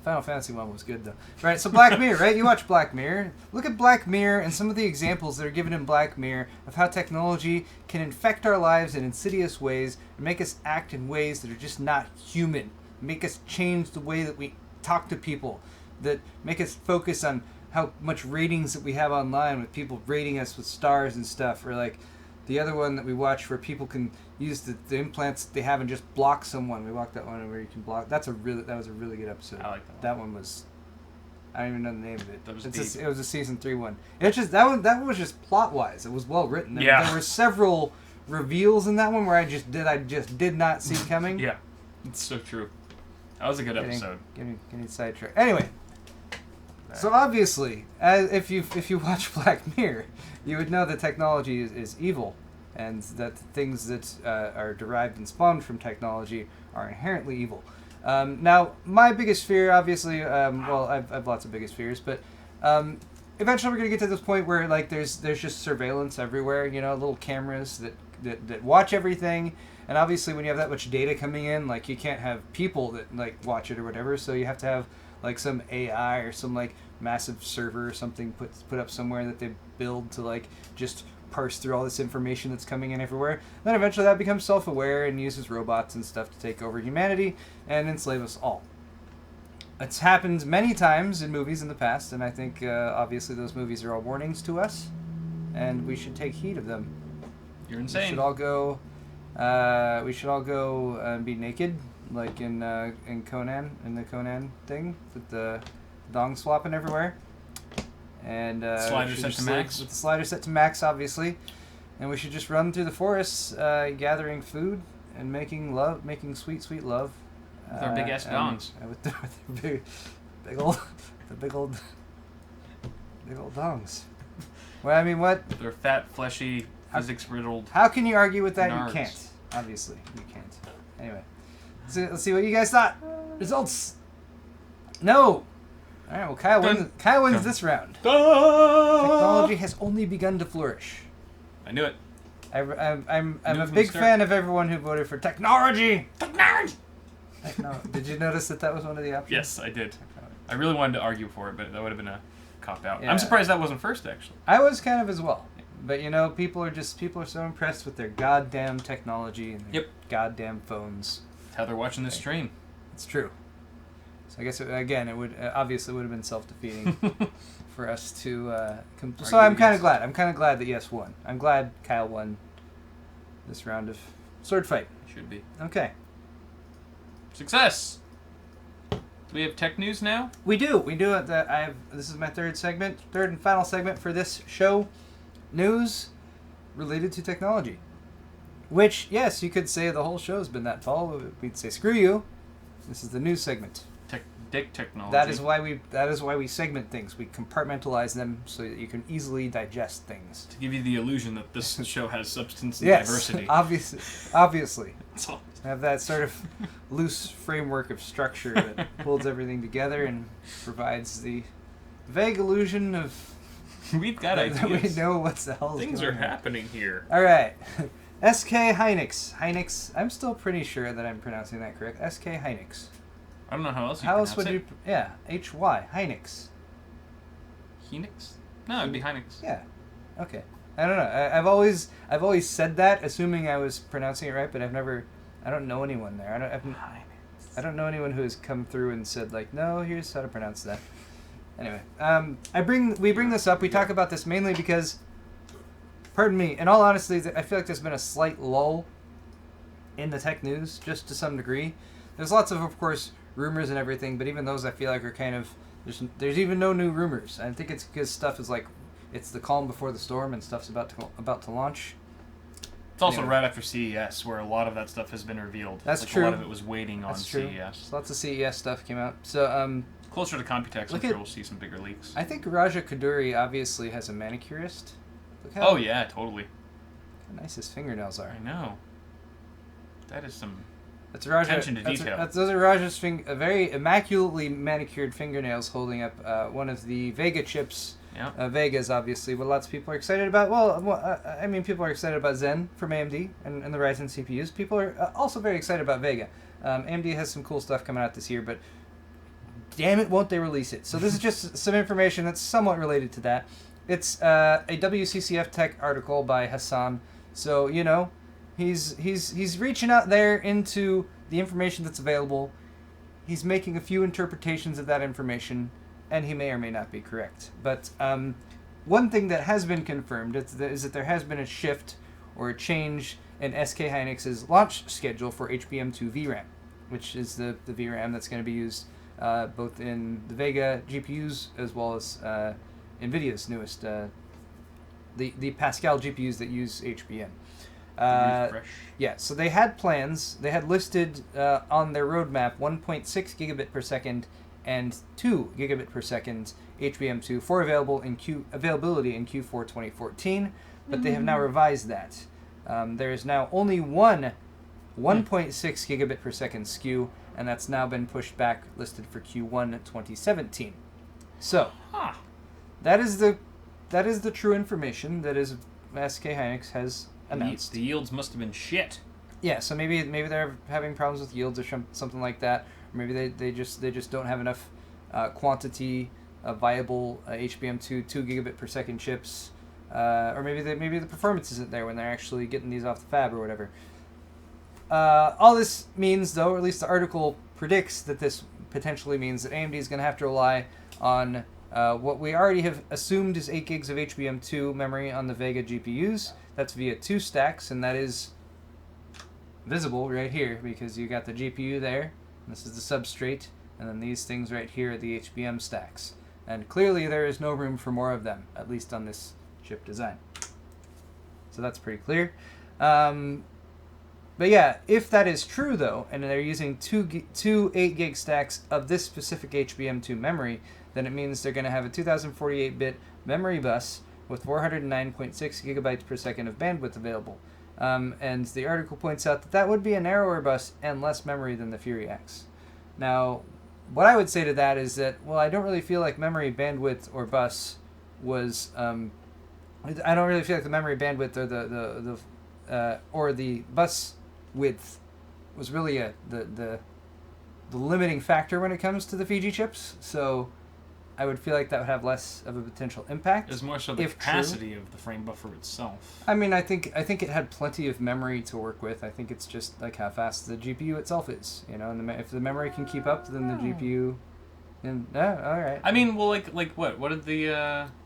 Final Fantasy one was good though. Right, so Black Mirror, right? You watch Black Mirror. Look at Black Mirror and some of the examples that are given in Black Mirror of how technology can infect our lives in insidious ways and make us act in ways that are just not human. Make us change the way that we talk to people. That make us focus on how much ratings that we have online with people rating us with stars and stuff. Or like the other one that we watch where people can use the implants that they have and just block someone. We watched that one where you can block. That was a really good episode. I like that one. That one was. I don't even know the name of it. That was it was a season 3 one. It's just that one was just plot wise. It was well written. There were several reveals in that one where I just did not see coming. Yeah, it's so true. That was a good episode. Getting sidetracked. Anyway, so obviously, if you watch Black Mirror, you would know that technology is evil, and that the things that are derived and spawned from technology are inherently evil. Now, my biggest fear, obviously, I've lots of biggest fears, but eventually we're gonna get to this point where like there's just surveillance everywhere. You know, little cameras that watch everything. And obviously, when you have that much data coming in, like you can't have people that like watch it or whatever. So you have to have like some AI or some like massive server or something put up somewhere that they build to like just parse through all this information that's coming in everywhere. Then eventually that becomes self-aware and uses robots and stuff to take over humanity and enslave us all. It's happened many times in movies in the past, and I think obviously those movies are all warnings to us, and we should take heed of them. You're insane. We should all go and be naked, like in Conan, in the Conan thing, with the dong swapping everywhere. And slider set to max. With the slider set to max, obviously. And we should just run through the forests, gathering food and making sweet, sweet love. With our big ass dongs. With the big old dongs. Well, I mean, what? They're fat, fleshy, physics-riddled. How can you argue with that? Nards. You can't. Obviously, you can't. Anyway, let's see what you guys thought. Results. No. All right. Well, Kyle wins this round. Technology has only begun to flourish. I knew it. I'm a big fan of everyone who voted for technology. Technology. Did you notice that was one of the options? Yes, I did. I really wanted to argue for it, but that would have been a cop-out. Yeah. I'm surprised that wasn't first, actually. I was kind of as well. But you know, people are so impressed with their goddamn technology and their goddamn phones. That's how they're watching this stream. It's true. So I guess it would obviously would have been self-defeating for us to. So I'm kind of glad. I'm kind of glad that Yes won. I'm glad Kyle won this round of sword fight. Should be. Okay. Success. Do we have tech news now? We do. This is my third and final segment for this show. News related to technology. Which, yes, you could say the whole show's been that, Paul. We'd say, screw you. This is the news segment. Dick technology. That is why we segment things. We compartmentalize them so that you can easily digest things. To give you the illusion that this show has substance and yes, diversity. Obviously. That's all. Have that sort of loose framework of structure that holds everything together and provides the vague illusion of we've got ideas. That we know what's the hell things going are on. Happening here. All right. SK Hynix. I'm still pretty sure that I'm pronouncing that correct. SK Hynix. I don't know how else you pronounce it. How else would you... Yeah, HY. Hynix. Hynix? No, it'd be Hynix. Yeah. Okay. I don't know. I've always said that, assuming I was pronouncing it right, but I don't know anyone there. I don't know anyone who has come through and said, like, no, here's how to pronounce that. Anyway, we bring this up. We talk about this mainly because, pardon me, in all honesty, I feel like there's been a slight lull in the tech news, just to some degree. There's lots of course, rumors and everything, but even those I feel like are kind of there's even no new rumors. I think it's because stuff is like it's the calm before the storm and stuff's about to launch. It's also Anyway. right after CES where a lot of that stuff has been revealed. That's like true. A lot of it was waiting on That's true. CES. So lots of CES stuff came out. So Closer to Computex, I'm Look sure at- we'll see some bigger leaks. I think Raja Kaduri obviously has a manicurist. Look how Oh yeah, totally. nice his fingernails are. I know. That is some. That's Raja. Attention to detail. Those are Raja's very immaculately manicured fingernails holding up one of the Vega chips. Yeah. Vega's obviously what lots of people are excited about. Well, I mean, people are excited about Zen from AMD and the Ryzen CPUs. People are also very excited about Vega. AMD has some cool stuff coming out this year, but damn it, won't they release it? So this is just some information that's somewhat related to that. It's a WCCF Tech article by Hassan. So, you know, he's reaching out there into the information that's available. He's making a few interpretations of that information, and he may or may not be correct. But one thing that has been confirmed is that there has been a shift or a change in SK Hynix's launch schedule for HBM2 VRAM, which is the VRAM that's going to be used both in the Vega GPUs as well as NVIDIA's newest, the Pascal GPUs that use HBM. Refresh. Yeah, so they had plans. They had listed on their roadmap 1.6 gigabit per second and 2 gigabit per second HBM2 for availability in Q4 2014, but they have now revised that. There is now only one 1.6 gigabit per second SKU, and that's now been pushed back, listed for Q1 2017. So Huh. that is the true information that is SK Hynix has announced. The yields must have been shit. Yeah, so maybe they're having problems with yields or something like that. Or maybe they just don't have enough quantity of viable HBM2 2 gigabit per second chips, or maybe the performance isn't there when they're actually getting these off the fab or whatever. All this means, though, or at least the article predicts that this potentially means that AMD is going to have to rely on what we already have assumed is 8 gigs of HBM2 memory on the Vega GPUs. That's via 2 stacks, and that is visible right here because you got the GPU there. This is the substrate, and then these things right here are the HBM stacks. And clearly there is no room for more of them, at least on this chip design. So that's pretty clear. But yeah, if that is true though, and they're using two 8 gig stacks of this specific HBM2 memory, then it means they're going to have a 2048-bit memory bus with 409.6 gigabytes per second of bandwidth available. And the article points out that would be a narrower bus and less memory than the Fury X. Now, what I would say to that is that, well, I don't really feel like memory bandwidth or bus was... I don't really feel like the memory bandwidth or the bus width was really the limiting factor when it comes to the Fiji chips. So I would feel like that would have less of a potential impact. It's more so the if capacity of the frame buffer itself. I mean, I think it had plenty of memory to work with. I think it's just like how fast the GPU itself is, you know. And if the memory can keep up, then the GPU. And all right. I mean, well, like what? What did the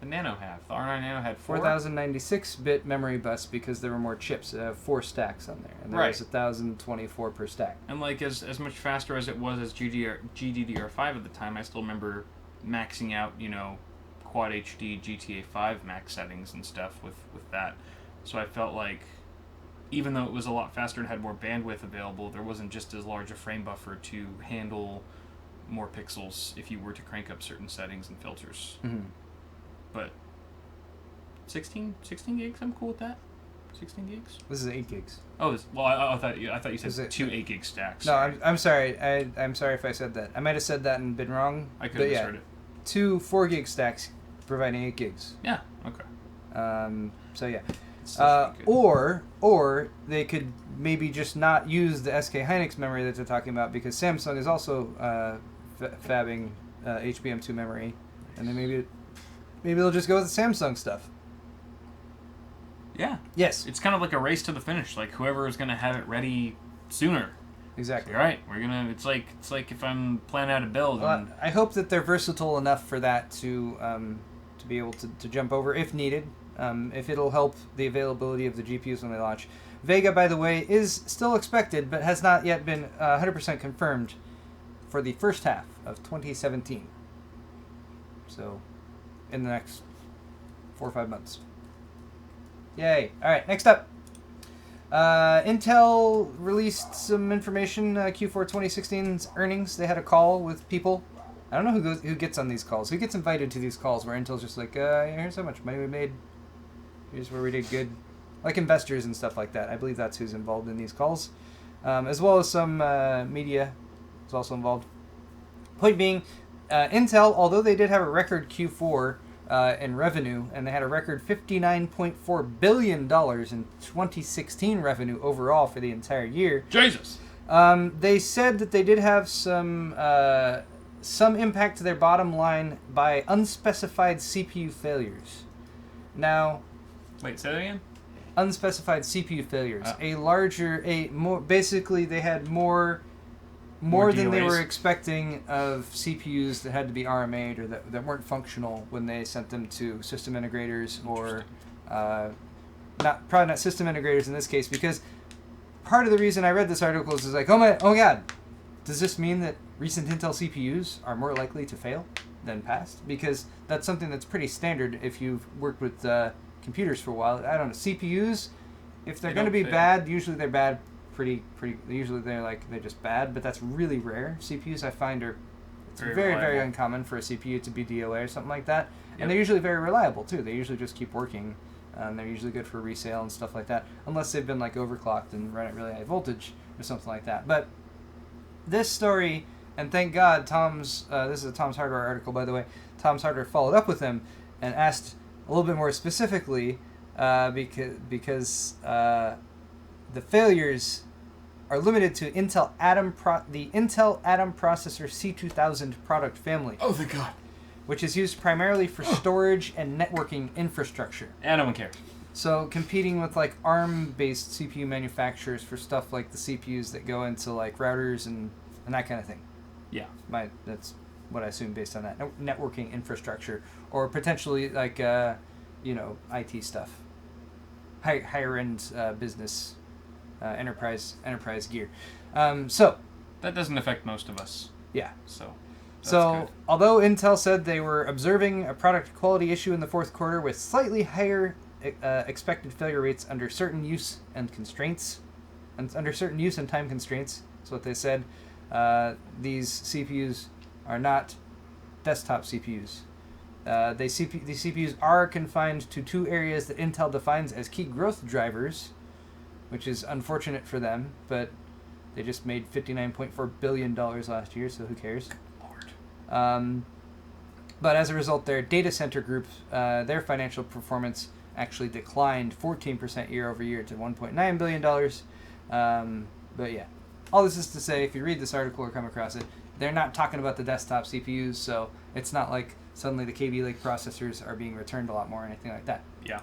Nano have? The R9 Nano had 4096-bit memory bus because there were more chips. 4 stacks on there, and there was 1024 per stack. And like as much faster as it was as GDDR5 at the time, I still remember maxing out, you know, Quad HD GTA 5 max settings and stuff with that. So I felt like even though it was a lot faster and had more bandwidth available, there wasn't just as large a frame buffer to handle more pixels if you were to crank up certain settings and filters. Mm-hmm. But 16 gigs, I'm cool with that. 16 gigs. This is 8 gigs. Oh, I thought you Is said it- 2 8 gig stacks. No, I'm sorry. I'm sorry if I said that. I might have said that and been wrong. I could but have yeah, misheard it. 2 4 gig stacks providing 8 gigs. Yeah. Okay. So yeah. It's still pretty good. Or they could maybe just not use the SK Hynix memory that they're talking about because Samsung is also fabbing HBM2 memory, and then maybe they'll just go with the Samsung stuff. Yeah. Yes, It's kind of like a race to the finish. Like whoever is going to have it ready sooner. exactly. You're right. We're gonna. It's like if I'm planning out a build. Well, And, I hope that they're versatile enough for that to be able to jump over if needed. If it'll help the availability of the GPUs when they launch. Vega, by the way, is still expected, but has not yet been 100% confirmed for the first half of 2017. So, in the next 4 or 5 months. Yay. All right, next up. Intel released some information, Q4 2016's earnings. They had a call with people. I don't know who gets on these calls. Who gets invited to these calls where Intel's just like, here's how much money we made. Here's where we did good. Like investors and stuff like that. I believe that's who's involved in these calls. As well as some media is also involved. Point being, Intel, although they did have a record Q4 in revenue, and they had a record $59.4 billion in 2016 revenue overall for the entire year. Jesus! They said that they did have some impact to their bottom line by unspecified CPU failures. Now... Wait, say that again? Unspecified CPU failures. Basically they had more than they were expecting of CPUs that had to be RMA'd or that weren't functional when they sent them to system integrators, or probably not system integrators in this case, because part of the reason I read this article is like, oh my god, does this mean that recent Intel CPUs are more likely to fail than past? Because that's something that's pretty standard if you've worked with computers for a while. I don't know, CPUs, if they're going to be bad, usually they're bad usually they're just bad, but that's really rare. CPUs I find it's very uncommon for a CPU to be DOA or something like that. Yep. And they're usually very reliable too. They usually just keep working. They're usually good for resale and stuff like that, unless they've been like overclocked and run at really high voltage or something like that. But this story, and thank God this is a Tom's Hardware article, by the way. Tom's Hardware followed up with him and asked a little bit more specifically, because the failures are limited to the Intel Atom processor C2000 product family. Oh, thank God. Which is used primarily for storage and networking infrastructure. And no one cares. So competing with like ARM-based CPU manufacturers for stuff like the CPUs that go into like routers and that kind of thing. Yeah. That's what I assume based on that networking infrastructure, or potentially like IT stuff, higher end business. Enterprise gear. So that doesn't affect most of us. Yeah. So good. Although Intel said they were observing a product quality issue in the fourth quarter with slightly higher expected failure rates under certain use and constraints, and under certain use and time constraints, that's what they said. These CPUs are not desktop CPUs. These CPUs are confined to 2 areas that Intel defines as key growth drivers, which is unfortunate for them, but they just made $59.4 billion last year, so who cares? Good Lord. But as a result, their data center group, their financial performance actually declined 14% year over year to $1.9 billion. But yeah, all this is to say, if you read this article or come across it, they're not talking about the desktop CPUs, so it's not like suddenly the Kaby Lake processors are being returned a lot more or anything like that. Yeah.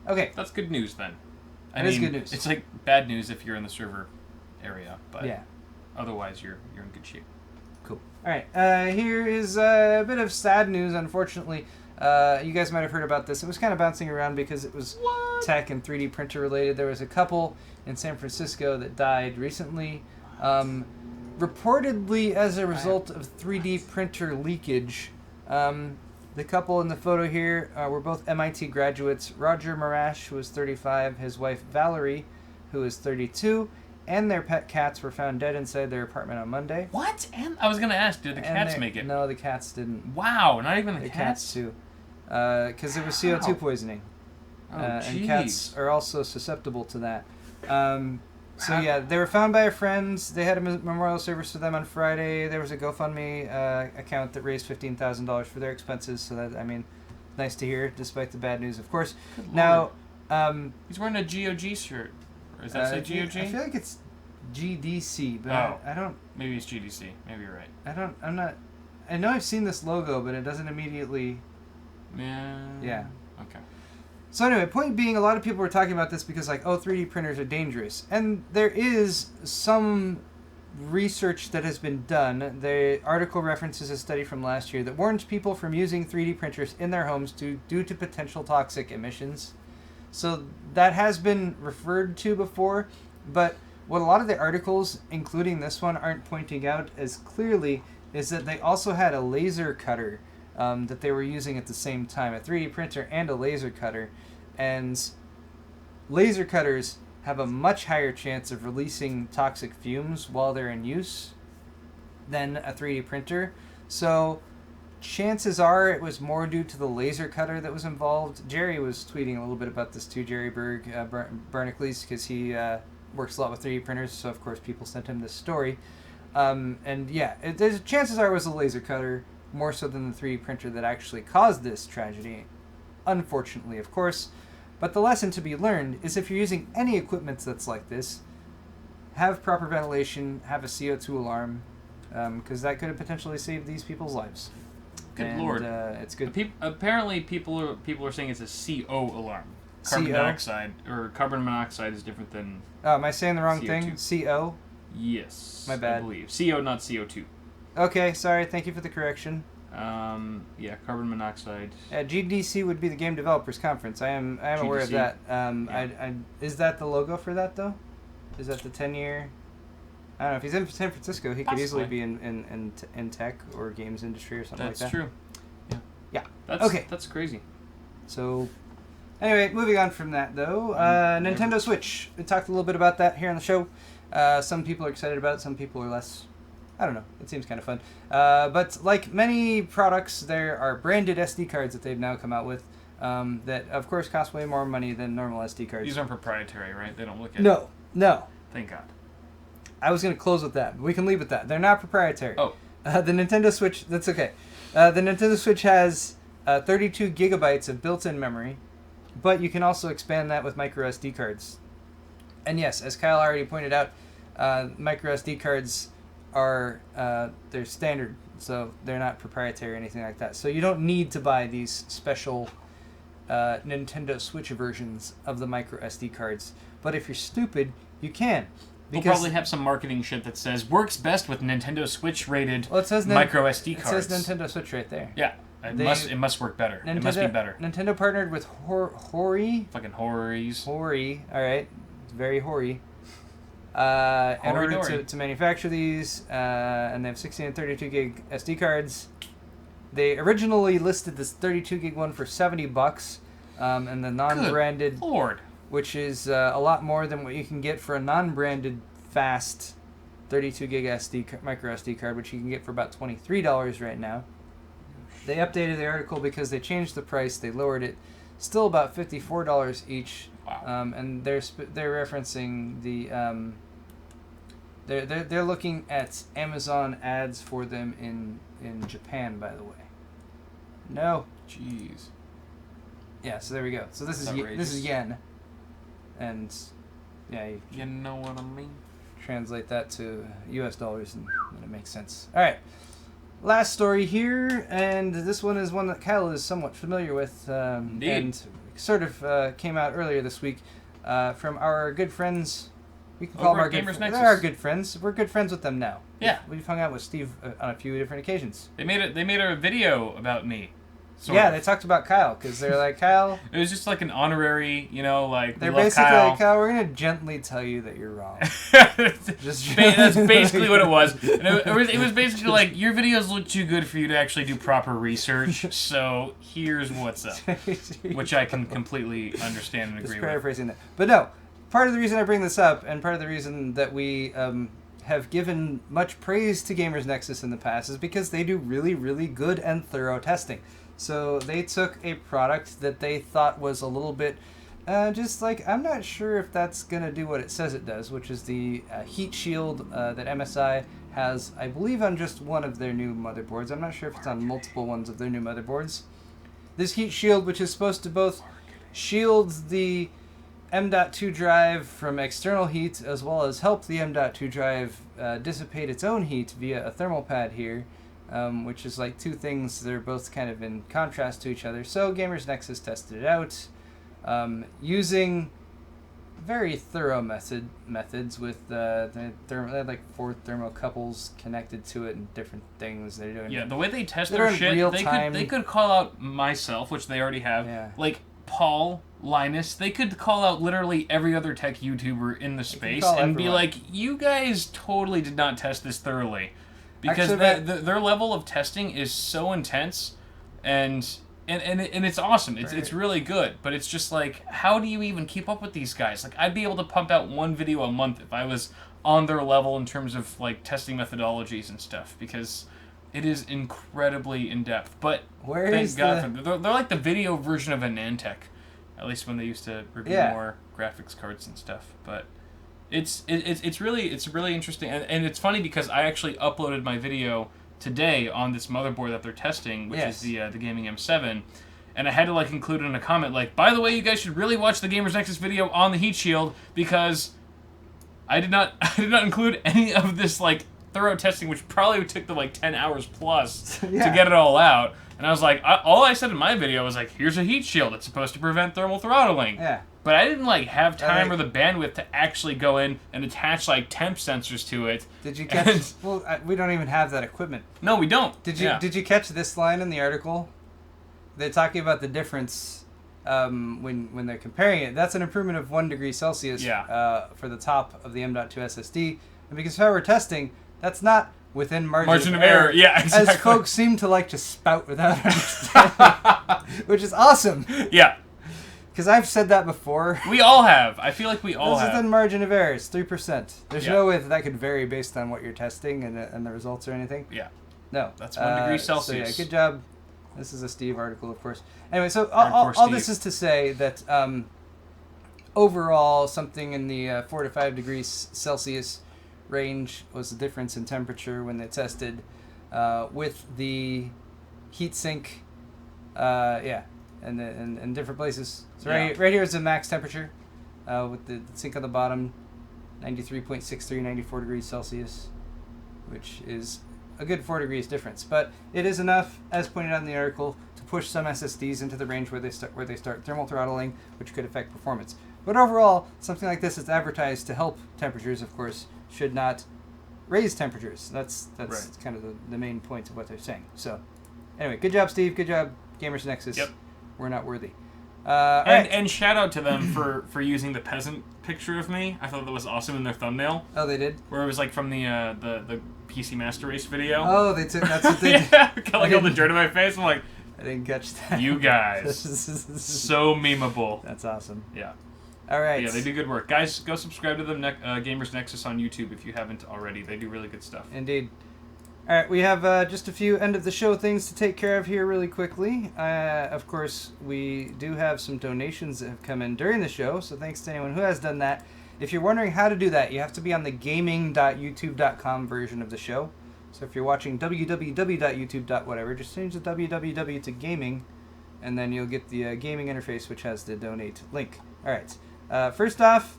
Okay. That's good news then. That is good news. It's like bad news if you're in the server area, but yeah. Otherwise you're in good shape. Cool. All right. Here is a bit of sad news, unfortunately. You guys might have heard about this. It was kind of bouncing around because it was tech and 3D printer related. There was a couple in San Francisco that died recently, reportedly as a result of 3D printer leakage. The couple in the photo here were both MIT graduates. Roger Marash, who was 35, his wife Valerie, who was 32, and their pet cats were found dead inside their apartment on Monday. What? And I was going to ask, did the cats make it? No, the cats didn't. Wow, not even the cats too. Because it was CO2 poisoning. And cats are also susceptible to that. So yeah, they were found by a friend. They had a memorial service for them on Friday. There was a GoFundMe account that raised $15,000 for their expenses. So that, I mean, nice to hear, despite the bad news, of course. Good now, he's wearing a GOG shirt. Or does that say GOG? I feel like it's GDC, but I don't. Maybe it's GDC. Maybe you're right. I'm not. I know I've seen this logo, but it doesn't immediately. Yeah. Okay. So anyway, point being, a lot of people were talking about this because 3D printers are dangerous. And there is some research that has been done. The article references a study from last year that warns people from using 3D printers in their homes due to potential toxic emissions. So that has been referred to before, but what a lot of the articles, including this one, aren't pointing out as clearly is that they also had a laser cutter that they were using at the same time, a 3D printer and a laser cutter, and laser cutters have a much higher chance of releasing toxic fumes while they're in use than a 3D printer. So chances are it was more due to the laser cutter that was involved. Jerry was tweeting a little bit about this too, Jerry Berg, Barnacles, because he works a lot with 3D printers, so of course people sent him this story. And yeah, there's chances are it was a laser cutter more so than the 3D printer that actually caused this tragedy. Unfortunately, of course. But the lesson to be learned is if you're using any equipment that's like this, have proper ventilation, have a CO2 alarm, because that could have potentially saved these people's lives. Good lord! It's good. Apparently, people are saying it's a CO alarm. Carbon monoxide is different than. Oh, am I saying the wrong CO2. thing? CO. Yes. My bad. I believe CO, not CO2. Okay, sorry. Thank you for the correction. Yeah, carbon monoxide. GDC would be the Game Developers Conference. I am aware of that. Yeah. Is that the logo for that though? Is that the 10-year? I don't know. If he's in San Francisco, he could easily be in tech or games industry or something like that. That's true. Yeah. Yeah. Okay. That's crazy. So, anyway, moving on from that though, Nintendo Switch. We talked a little bit about that here on the show. Some people are excited about it. Some people are less. I don't know. It seems kind of fun. But like many products, there are branded SD cards that they've now come out with that, of course, cost way more money than normal SD cards. These aren't proprietary, right? They don't look at. No. Thank God. I was going to close with that. We can leave with that. They're not proprietary. Oh. The Nintendo Switch, that's okay. The Nintendo Switch has 32 gigabytes of built-in memory, but you can also expand that with micro SD cards. And yes, as Kyle already pointed out, micro SD cards are they're standard, so they're not proprietary or anything like that. So you don't need to buy these special Nintendo Switch versions of the micro SD cards. But if you're stupid, you can. We'll probably have some marketing shit that says works best with Nintendo Switch rated micro SD cards. It says Nintendo Switch right there. Yeah, it must work better. It must be better. Nintendo partnered with Hori. Fucking Hories. Hori, all right, it's very Hori. In order to manufacture these, and they have 16 and 32 gig SD cards. They originally listed this 32 gig one for $70, and the non-branded. Good Lord. Which is a lot more than what you can get for a non-branded fast 32 gig micro SD card, which you can get for about $23 right now. They updated the article because they changed the price. They lowered it, still about $54 each. Wow. And they're referencing the they're looking at Amazon ads for them in Japan, by the way. No. Jeez. Yeah. So there we go. So this is yen. And, yeah, you know what I mean? Translate that to US dollars and it makes sense. All right. Last story here, and this one is one that Kyle is somewhat familiar with. And sort of came out earlier this week from our good friends. We can call them our good friends. They're our good friends. We're good friends with them now. Yeah. We've hung out with Steve on a few different occasions. They made a video about me. They talked about Kyle, because they're like, Kyle... It was just like an honorary, like, they're basically Kyle. like, Kyle, we're going to gently tell you that you're wrong. That's basically what it was. And it was basically like, your videos look too good for you to actually do proper research, so here's what's up. Which I can completely understand and agree with. Paraphrasing that. But no, part of the reason I bring this up, and part of the reason that we have given much praise to Gamers Nexus in the past, is because they do really, really good and thorough testing. So they took a product that they thought was a little bit just like, I'm not sure if that's going to do what it says it does, which is the heat shield that MSI has, I believe, on just one of their new motherboards. I'm not sure if it's on multiple ones of their new motherboards. This heat shield, which is supposed to both shield the M.2 drive from external heat, as well as help the M.2 drive dissipate its own heat via a thermal pad here. Which is like two things that are both kind of in contrast to each other. So Gamers Nexus tested it out using very thorough methods with they had like 4 thermocouples connected to it and different things they're doing. Yeah, the way they test their shit, they could call out myself, which they already have. Yeah. Like Paul, Linus, they could call out literally every other tech YouTuber in the space and be like, you guys totally did not test this thoroughly. because Actually, their level of testing is so intense, and it's awesome. It's really good, but it's just like, how do you even keep up with these guys? Like, I'd be able to pump out one video a month if I was on their level in terms of like testing methodologies and stuff, because it is incredibly in depth. But thank God for they're like the video version of a Nantec, at least when they used to review more graphics cards and stuff. But it's really interesting, and it's funny because I actually uploaded my video today on this motherboard that they're testing, which is the Gaming M7, and I had to like include it in a comment like, by the way, you guys should really watch the Gamers Nexus video on the heat shield, because I did not include any of this like thorough testing, which probably took them like 10 hours plus to get it all out. And I was like, all I said in my video was like, here's a heat shield. It's supposed to prevent thermal throttling. Yeah. But I didn't like have time or the bandwidth to actually go in and attach like temp sensors to it. Did you catch? Well, we don't even have that equipment. No, we don't. Did you catch this line in the article? They're talking about the difference when they're comparing it. That's an improvement of 1 degree Celsius for the top of the M.2 SSD. And because of how we're testing, that's not within margin of error. Yeah, exactly. As folks seem to like to spout without understanding, which is awesome. Yeah. Because I've said that before. We all have. I feel like we all have. Within margin of error. It's 3%. There's no way that could vary based on what you're testing and the results or anything. Yeah. No. That's 1 degree Celsius. So yeah, good job. This is a Steve article, of course. Anyway, so all this is to say that overall, something in the 4 to 5 degrees Celsius range was the difference in temperature when they tested with the heatsink. And different places. So right here is the max temperature with the sink on the bottom, 93.63, 94 degrees Celsius, which is a good 4 degrees difference. But it is enough, as pointed out in the article, to push some SSDs into the range where they start thermal throttling, which could affect performance. But overall, something like this is advertised to help temperatures, of course, should not raise temperatures. That's kind of the main point of what they're saying. So anyway, good job, Steve. Good job, Gamers Nexus. Yep. We're not worthy. And shout out to them for using the peasant picture of me. I thought that was awesome in their thumbnail. Oh, they did? Where it was like from the PC Master Race video. Oh, they took that's what they did. Got like all the dirt on my face. I'm like, I didn't catch that. You guys. So memeable. That's awesome. Yeah. All right. Yeah, they do good work. Guys, go subscribe to them, Gamers Nexus on YouTube if you haven't already. They do really good stuff. Indeed. All right, we have just a few end-of-the-show things to take care of here really quickly. Of course, we do have some donations that have come in during the show, so thanks to anyone who has done that. If you're wondering how to do that, you have to be on the gaming.youtube.com version of the show. So if you're watching www.youtube.whatever, just change the www to gaming, and then you'll get the gaming interface, which has the donate link. All right, first off,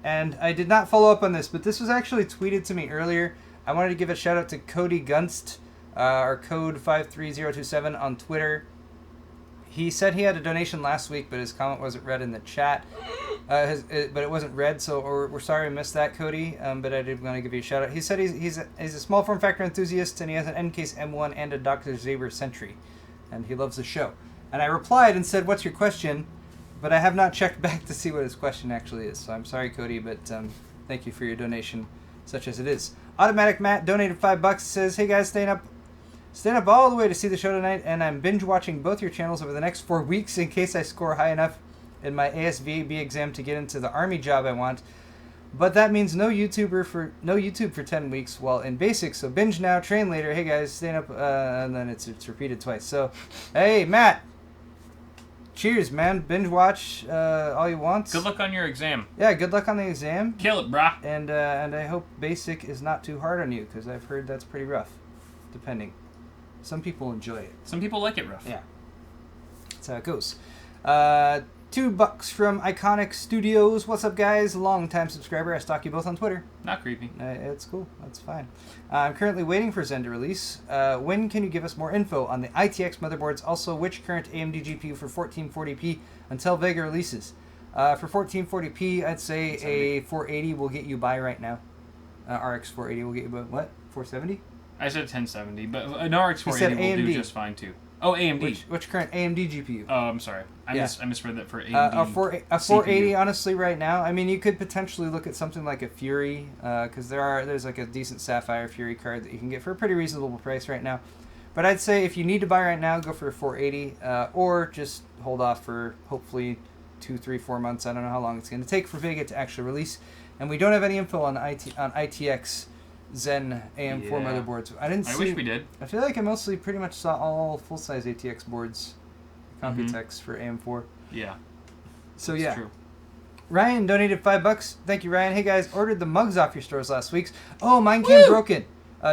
and I did not follow up on this, but this was actually tweeted to me earlier. I wanted to give a shout out to Cody Gunst, or code 53027 on Twitter. He said he had a donation last week, but his comment wasn't read in the chat. But it wasn't read, so we're sorry we missed that, Cody. But I did want to give you a shout out. He said he's a small form factor enthusiast, and he has an Ncase M1 and a Dr. Zaber Sentry, and he loves the show. And I replied and said, "What's your question?" But I have not checked back to see what his question actually is. So I'm sorry, Cody, but thank you for your donation, such as it is. Automatic Matt donated $5. Says, "Hey guys, staying up all the way to see the show tonight, and I'm binge watching both your channels over the next 4 weeks in case I score high enough in my ASVAB exam to get into the army job I want. But that means no YouTube for 10 weeks while in basic. So binge now, train later. Hey guys, staying up," and then it's repeated twice. So, hey Matt, cheers, man. Binge watch all you want. Good luck on your exam. Yeah, good luck on the exam. Kill it, brah. And I hope basic is not too hard on you, because I've heard that's pretty rough, depending. Some people enjoy it. Some people like it rough. Yeah. That's how it goes. $2 from Iconic Studios. What's up, guys? Long-time subscriber. I stalk you both on Twitter. Not creepy. It's cool. That's fine. I'm currently waiting for Zen to release. When can you give us more info on the ITX motherboards? Also, which current AMD GPU for 1440p until Vega releases? For 1440p, I'd say a 480 will get you by right now. RX 480 will get you by, what? 470? I said 1070, but an RX 480 will do just fine, too. Oh, AMD. Which current AMD GPU? Oh, I'm sorry. I Yeah. misread that for AMD. A 480, CPU. honestly, right now. I mean, you could potentially look at something like a Fury, because there's like a decent Sapphire Fury card that you can get for a pretty reasonable price right now. But I'd say if you need to buy right now, go for a 480, or just hold off for hopefully 2, 3, 4 months. I don't know how long it's going to take for Vega to actually release. And we don't have any info on ITX Zen AM4 Yeah. motherboards. I wish we did. I feel like I mostly pretty much saw all full-size ATX boards, Computex for AM4. Yeah. So That's yeah. true. Ryan donated $5. Thank you, Ryan. Hey guys, ordered the mugs off your stores last week. Oh, mine came broken.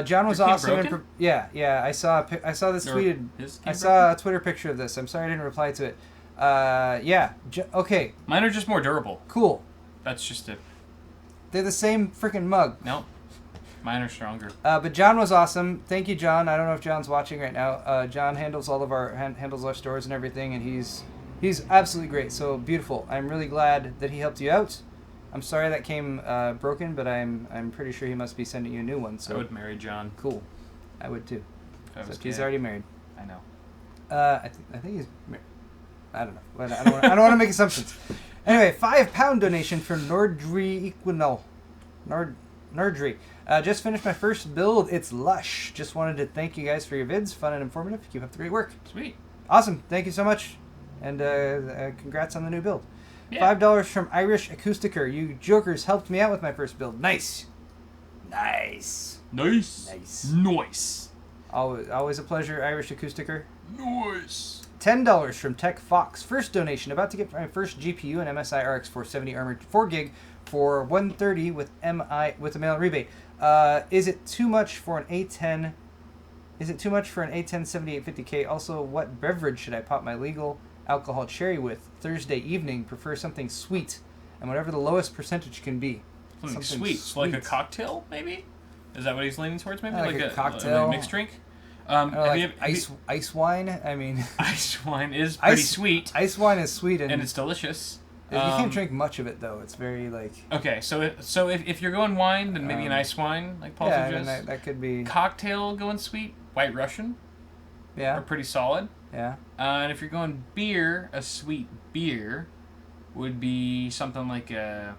John was Your came awesome. broken? Yeah. I saw this Or tweeted. his came I saw a Twitter picture of this. I'm sorry I didn't reply to it. Okay, Mine are just more durable. cool. That's just it. They're the same freaking mug. No. Mine are stronger. But John was awesome. Thank you, John. I don't know if John's watching right now. John handles all of handles our stores and everything, and he's absolutely great. So beautiful. I'm really glad that he helped you out. I'm sorry that came broken, but I'm pretty sure he must be sending you a new one. So I would marry John. cool. I would too. If I was Except he's gay. already married. I know. I think he's married. I don't know. But I don't want to make assumptions. Anyway, £5 donation from Nordry Equinol. Nordry. Just finished my first build. It's lush. Just wanted to thank you guys for your vids. Fun and informative. Keep up the great work. Sweet. Awesome. Thank you so much. And congrats on the new build. Yeah. $5 from Irish Acousticer. You jokers helped me out with my first build. Nice. Nice. Nice. Always a pleasure, Irish Acousticer. Nice. $10 from Tech Fox. First donation. About to get my first GPU and MSI RX 470 armored 4 gig for $130 with a mail rebate. Is it too much for an A10? Is it too much for an A10 7850K? Also, what beverage should I pop my legal alcohol cherry with Thursday evening? Prefer something sweet, and whatever the lowest percentage can be. Something sweet. So like a cocktail, maybe? Is that what he's leaning towards? Maybe Like a cocktail. like a mixed drink. Ice wine. I mean, ice wine is pretty Ice- sweet, ice wine is sweet, and it's delicious. you can't drink much of it though. It's very like Okay, so if you're going wine, then maybe an ice wine, like Paul yeah. I suggests. mean, that could be Cocktail going sweet, White Russian, are yeah. pretty solid. Yeah. And if you're going beer, a sweet beer would be something like a,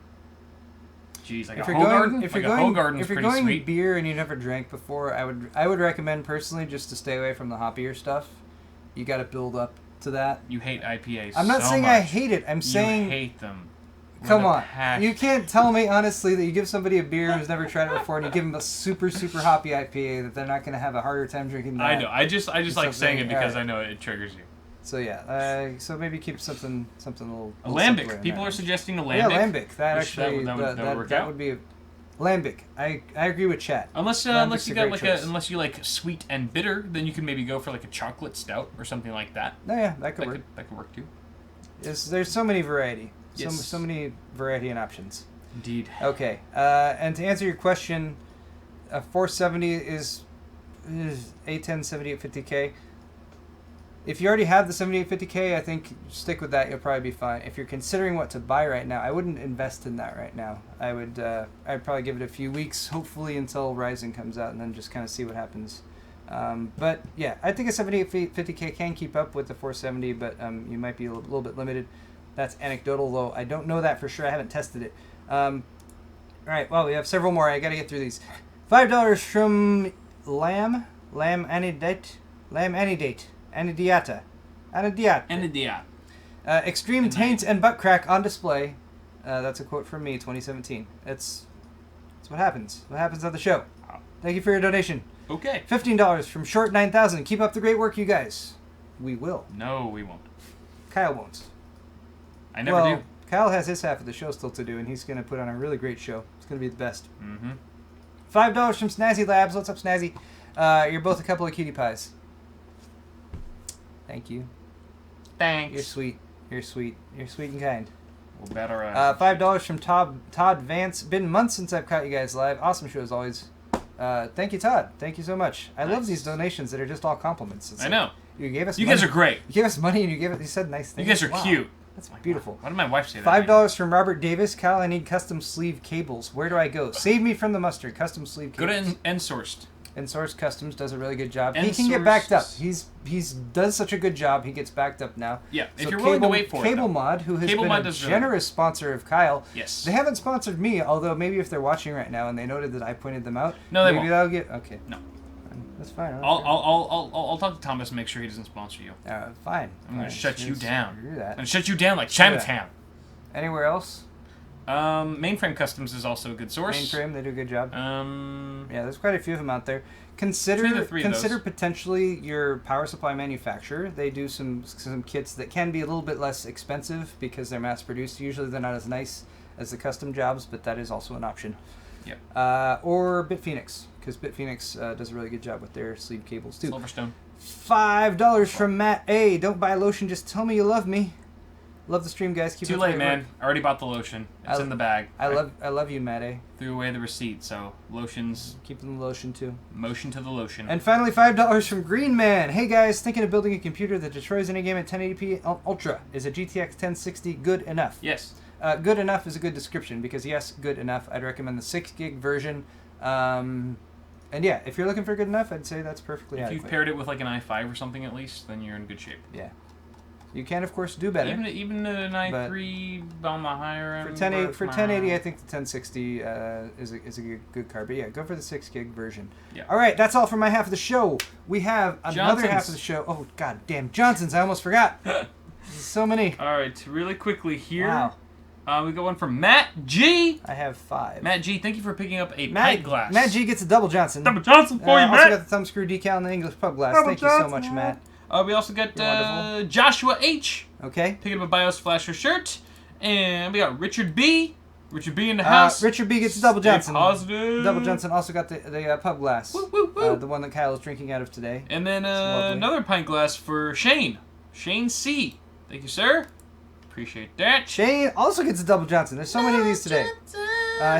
like If a you're going, Hoegaarden. if Like you're a going, Hoegaarden's if you're pretty going sweet. beer and you never drank before, I would recommend personally just to stay away from the hoppier stuff. You got to build up to that. You hate IPAs. I'm not so saying much. I hate it. I'm You saying hate them. With come a on. passion. You can't tell me honestly that you give somebody a beer who's never tried it before and you give them a super hoppy IPA that they're not going to have a harder time drinking that. I know. I just like saying something- it because alright. I know it triggers you. So yeah. So maybe keep something a little simpler Alambic. in People that are range. suggesting alambic. Yeah, lambic. That Which actually that would work that out. would be lambic. I agree with chat. Unless Lambic's you a got great like choice. unless you like sweet and bitter, then you can maybe go for like a chocolate stout or something like that. No, yeah, that could work. That could work too. There's so many variety. Yes. So many variety and options. Indeed. Okay, and to answer your question, a 470 is A10 7850K. If you already have the 7850K, I think stick with that. You'll probably be fine. If you're considering what to buy right now, I wouldn't invest in that right now. I'd probably give it a few weeks, hopefully until Ryzen comes out, and then just kind of see what happens. But yeah, I think a 7850K can keep up with the 470, but you might be a little bit limited. That's anecdotal, though. I don't know that for sure. I haven't tested it. All right, well, we have several more. I got to get through these. $5 from Lamb Anidate. Anidiata. Extreme taint and butt crack on display. That's a quote from me, 2017. It's what happens. What happens on the show. Thank you for your donation. Okay. $15 from Short 9000. Keep up the great work, you guys. We will. No, we won't. Kyle won't. I never do. Kyle has his half of the show still to do, and he's going to put on a really great show. It's going to be the best. Mm-hmm. $5 from Snazzy Labs. What's up, Snazzy? You're both a couple of cutie pies. Thank you. Thanks. You're sweet. You're sweet. You're sweet and kind. We'll bet our $5 from Todd Vance. Been months since I've caught you guys live. Awesome show as always. Thank you, Todd. Thank you so much. I love these donations that are just all compliments. It's I like, know. You gave us. You money. guys are great. You gave us money and you said nice You things. guys are Wow. cute. That's beautiful. Why did my wife say that? $5 from Robert Davis. Kyle, I need custom sleeve cables. Where do I go? Save me from the mustard. Custom sleeve Go cables. to Ensourced. And Source Customs does a really good job. And he can get backed up. Source- He's does such a good job. He gets backed up now. Yeah, if So you're willing to wait for it. Cable though. Mod, who has Cable been Mod a does really generous sponsor of Kyle. Yes. They haven't sponsored me, although maybe if they're watching right now and they noted that I pointed them out, No, they maybe won't. they'll get okay. No. That's fine. I don't I'll, care. I'll talk to Thomas and make sure he doesn't sponsor you. Fine. I'm gonna Fine. shut you Just down. Do I'm that. gonna shut you down like that. Chinatown. Anywhere else? Mainframe Customs is also a good source. Mainframe, they do a good job. Yeah, There's quite a few of them out there. Between Consider the three of consider those. potentially your power supply manufacturer. They do some kits that can be a little bit less expensive because they're mass produced. Usually they're not as nice as the custom jobs, but that is also an option. Yep. Or BitPhoenix, because BitPhoenix does a really good job with their sleeve cables too. Silverstone. $5 from Matt A. Don't buy lotion, just tell me you love me. Love the stream, guys. Keep Too up late, the great man. work. I already bought the lotion. It's in the bag. I love you, Matt A. Threw away the receipt, so lotions. Keeping the lotion too. Motion to the lotion. And finally, $5 from Green Man. Hey guys, thinking of building a computer that destroys any game at 1080p Ultra. Is a GTX 1060 good enough? Yes. Good enough is a good description because yes, good enough. I'd recommend the 6 gig version. And yeah, if you're looking for good enough, I'd say that's perfectly If adequate. you've paired it with like an i5 or something at least, then you're in good shape. Yeah. You can of course do better. Even an i3 on the higher end. For 1080, I think the 1060 is a good card. But yeah, go for the 6 gig version. Yeah. All right, that's all for my half of the show. We have another half Johnson's. of the show. Oh god damn, Johnson's! I almost forgot. So many. All right, really quickly here. Wow. We got one from Matt G. I have 5. Matt G, thank you for picking up a pint glass. Matt G gets a double Johnson. Double Johnson for you, Also Matt. got the thumb screw decal and the English pub glass. Double Thank you so Johnson, much, Matt. We also got You're wonderful. Joshua H. Okay. picking up a BIOS Flasher shirt. And we got Richard B. Richard B in the house. Richard B gets a double Stay Johnson. positive. Double Johnson also got the pub glass. Woo, woo, woo. The one that Kyle is drinking out of today. And then lovely. another pint glass for Shane. Shane C. Thank you, sir. Appreciate that. Shane also gets a double Johnson. There's so many of these today.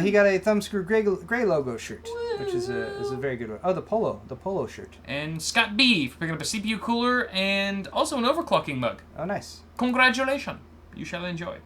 He got a thumbscrew gray logo shirt, which is a very good one. Oh, the polo shirt. And Scott B for picking up a CPU cooler and also an overclocking mug. Oh, nice. Congratulations. You shall enjoy.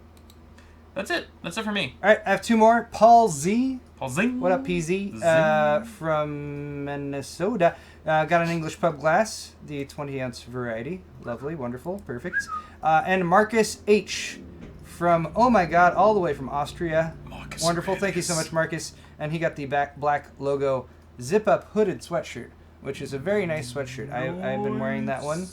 That's it. That's it for me. All right, I have 2 more. Paul Z. Paul Zing. What up, PZ? Zing. From Minnesota. Got an English pub glass, the 20-ounce variety. Lovely, wonderful, perfect. And Marcus H. From, oh my god, all the way from Austria. Marcus Wonderful, thank you so much, Marcus. And he got the black logo zip-up hooded sweatshirt, which is a very nice sweatshirt. I've been wearing that one.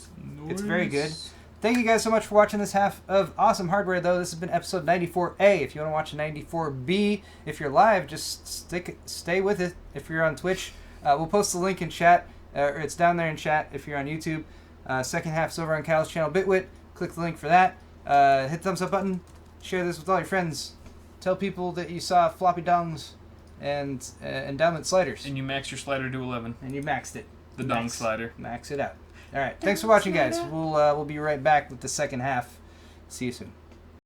It's very good. Thank you guys so much for watching this half of Awesome Hardware, though. This has been episode 94A. If you want to watch 94B, if you're live, just stay with it. If you're on Twitch, we'll post the link in chat, or it's down there in chat if you're on YouTube. Second half's over on Kyle's channel, Bitwit. Click the link for that. Hit the thumbs up button. Share this with all your friends. Tell people that you saw floppy dongs and endowment sliders. And you max your slider to 11. And you maxed it. The dong slider. Max it out. All right. Thanks for watching, guys. We'll be right back with the second half. See you soon.